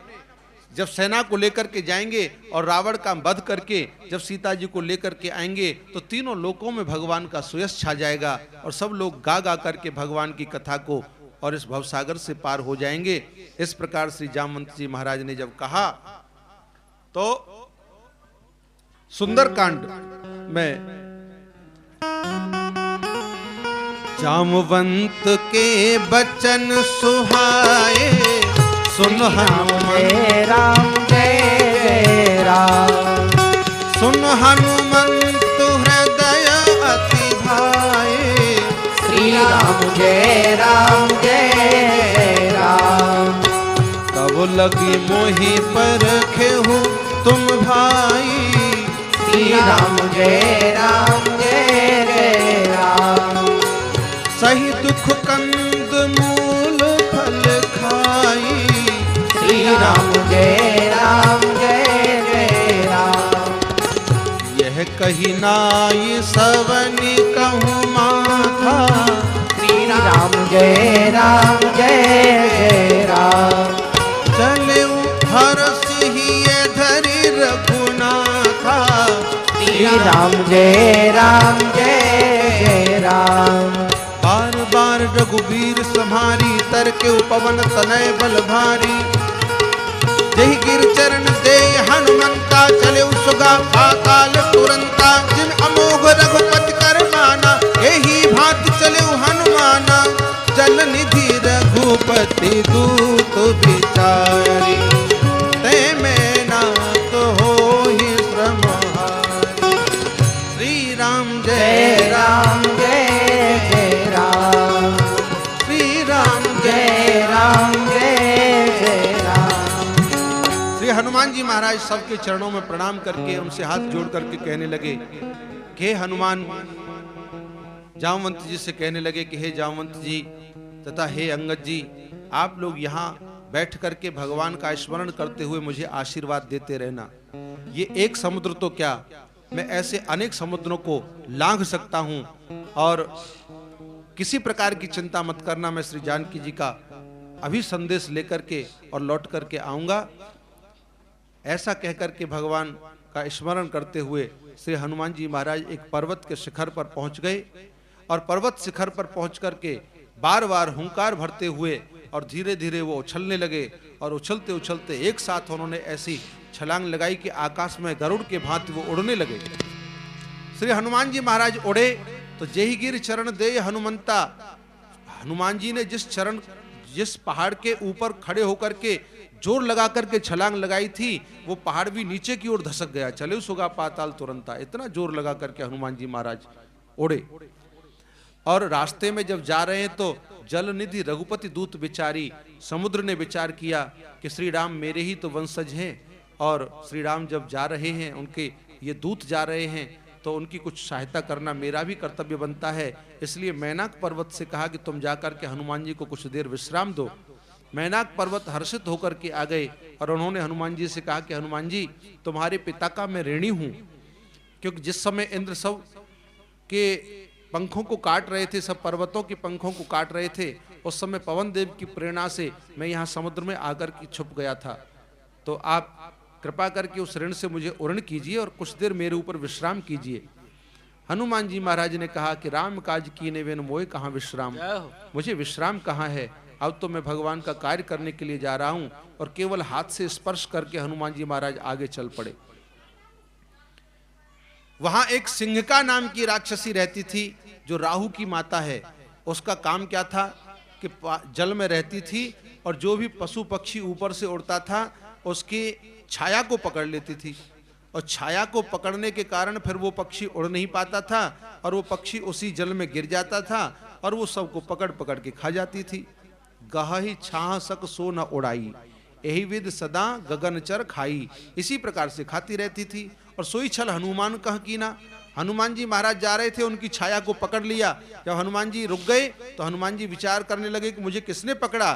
जब सेना को लेकर के जाएंगे और रावण का वध करके जब सीता जी को लेकर के आएंगे, तो तीनों लोकों में भगवान का सुयश छा जाएगा और सब लोग गा गा करके भगवान की कथा को और इस भवसागर से पार हो जाएंगे। इस प्रकार श्री जामवंत जी महाराज ने जब कहा, तो सुंदरकांड में जामवंत के बचन सुहाए, सुन हनुमंत राम जय राम। सुन हनुमंत हृदय अति भाए, श्री राम जय राम जय राम। तब लगी मोहि परखेहु तुम भाई, श्री राम जय राम जय जय राम। सही दुख कंद मूल फल खाई, श्री राम जय राम जय जय राम। यह कही नाई सवनी कहूँ माथा, श्री राम जय राम जय जय राम। चले हरस ही धरि रघुनाथा, श्री राम जय राम जय जय राम। बार बार रघुवीर सम्हारी, तरके पवन तनय बल भारी। जहि गिर चरण दे हनुमंता, चले सुगा पाताल तुरंता। जिन अमोघ रघुपति कर माना, यही भांति चले हनुमाना। जल निधि रघुपति दूत बिचारी, ते में नाथ होहि श्रमहारी। श्री राम जय राम जय जय राम। श्री राम जय राम जय जय राम। श्री हनुमान जी महाराज सबके चरणों में प्रणाम करके उनसे हाथ जोड़ करके कहने लगे कि हे हनुमान, जामवंत जी से कहने लगे कि हे जामवंत जी तथा हे अंगद जी, आप लोग यहाँ बैठ करके भगवान का स्मरण करते हुए मुझे आशीर्वाद देते रहना। ये एक समुद्र तो क्या, मैं ऐसे अनेक समुद्रों को लांघ सकता हूँ, और किसी प्रकार की चिंता मत करना, मैं श्री जानकी जी का अभी संदेश लेकर के और लौट करके आऊंगा। ऐसा कहकर के भगवान का स्मरण करते हुए श्री हनुमान जी महाराज एक पर्वत के शिखर पर पहुंच गए, और पर्वत शिखर पर पहुंच करके बार बार हुंकार भरते हुए और धीरे धीरे वो उछलने लगे, और उछलते उछलते एक साथ उन्होंने ऐसी छलांग लगाई कि आकाश में गरुड़ के भांति वो उड़ने लगे। श्री हनुमान जी महाराज उड़े तो जेहि गिर चरण दे हनुमंता, हनुमान जी ने जिस पहाड़ के ऊपर खड़े होकर के जोर लगा करके छलांग लगाई थी, वो पहाड़ भी नीचे की ओर धसक गया। चले सुगा पाताल तुरंता, इतना जोर लगा करके हनुमान जी महाराज उड़े। और रास्ते में जब जा रहे हैं तो जल निधि रघुपति दूत बिचारी, समुद्र ने विचार किया कि श्री राम मेरे ही तो वंशज हैं, और श्री राम जब जा रहे हैं, उनके ये दूत जा रहे हैं, तो उनकी कुछ सहायता करना मेरा भी कर्तव्य बनता है। इसलिए मैनाक पर्वत से कहा कि तुम जाकर के हनुमान जी को कुछ देर विश्राम दो। मैनाक पर्वत हर्षित होकर के आ गए, और उन्होंने हनुमान जी से कहा कि हनुमान जी, तुम्हारे पिता का मैं ऋणी हूँ, क्योंकि जिस समय इंद्र सब के पंखों को काट रहे थे, सब पर्वतों के पंखों को काट रहे थे, उस समय पवन देव की प्रेरणा से मैं यहाँ समुद्र में आकर के छुप गया था। तो आप कृपा करके उस ऋण से मुझे उर्ण कीजिए और कुछ देर मेरे ऊपर विश्राम कीजिए। हनुमान जी महाराज ने कहा कि राम काज कीने बिन मोय कहाँ विश्राम, मुझे विश्राम कहाँ है, अब तो मैं भगवान का कार्य करने के लिए जा रहा हूँ। और केवल हाथ से स्पर्श करके हनुमान जी महाराज आगे चल पड़े। वहां एक सिंहिका नाम की राक्षसी रहती थी, जो राहु की माता है। उसका काम क्या था कि जल में रहती थी, और जो भी पशु पक्षी ऊपर से उड़ता था उसकी छाया को पकड़ लेती थी, और छाया को पकड़ने के कारण फिर वो पक्षी उड़ नहीं पाता था, और वो पक्षी उसी जल में गिर जाता था, और वो सबको पकड़ पकड़ के खा जाती थी। गहहि छाह सक सो न उड़ाई, यही विद सदा गगनचर खाई। इसी प्रकार से खाती रहती थी। और सोई छल हनुमान कह कीना, हनुमान जी महाराज जा रहे थे, उनकी छाया को पकड़ लिया। जब हनुमान जी रुक गए तो हनुमान जी विचार करने लगे कि मुझे किसने पकड़ा।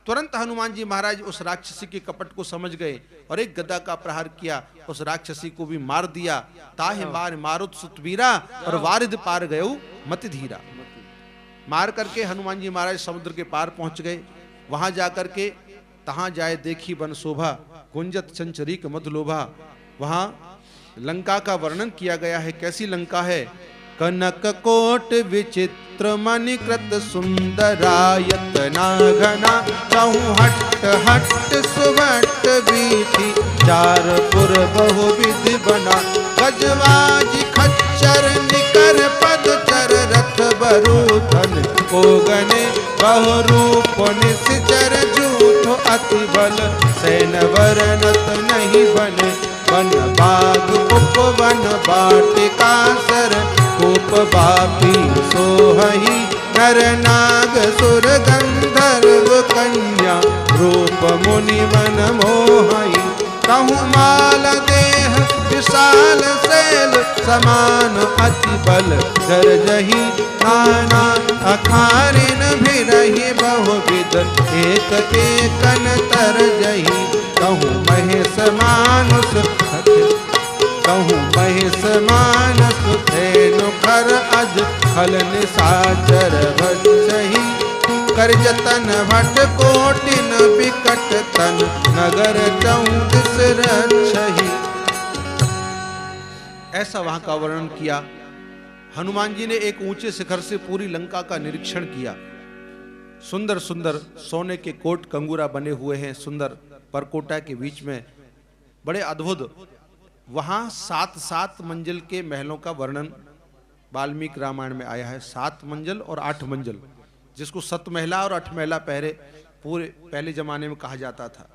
तुरंत हनुमान जी महाराज उस राक्षसी के कपट को समझ गए, और एक गदा का प्रहार किया, उस राक्षसी को भी मार दिया। ताहे मार मारुत सुतवीरा, और वारिद पार गयो मति धीरा। मार करके हनुमान जी महाराज समुद्र के पार पहुंच गए। वहां जाकर के तहां जाए देखी बन शोभा, गुंजत चंचरीक मधुलोभा। वहां लंका का वर्णन किया गया है। कैसी लंका है? कनक कोट विचित्र मणिकृत सुंदरायतना घना, कहूँ हट हट सुवट बीथी, चार पुर बहुविधि बना। गजवाजी खच्चर निकर पदचर, रथ बरूथन कोगने, बहुरूप निश्चर जूठ अति बल, सैन वरनत नहीं बने। वन बाग उपवन बाटिका सर, कूप बापी सोहई, नर नाग सुर गंधर्व कन्या, रूप मुनि मन मोहई। कहूँ माल देह विशाल शैल समान अति बल गरजहि नाना अखारिन भी रही बहुविध एक एकन तरजहि कहूँ महेश मानुष कहूँ महेश मानस धेनु खर अज फल निशाचर बचहि कर जतन भट कोटिन विकट तन नगर 34 रक्षहि। ऐसा वहां का वर्णन किया। हनुमान जी ने एक ऊंचे शिखर से पूरी लंका का निरीक्षण किया। सुंदर सुंदर सोने के कोट कंगूरा बने हुए हैं, सुंदर परकोटा के बीच में बड़े अद्भुत। वहां 7 मंजिल के महलों का वर्णन वाल्मीकि रामायण में आया है। 7 मंजिल और 8 मंजिल, जिसको 7 महला और 8 महला पहले पूरे पहले जमाने में कहा जाता था।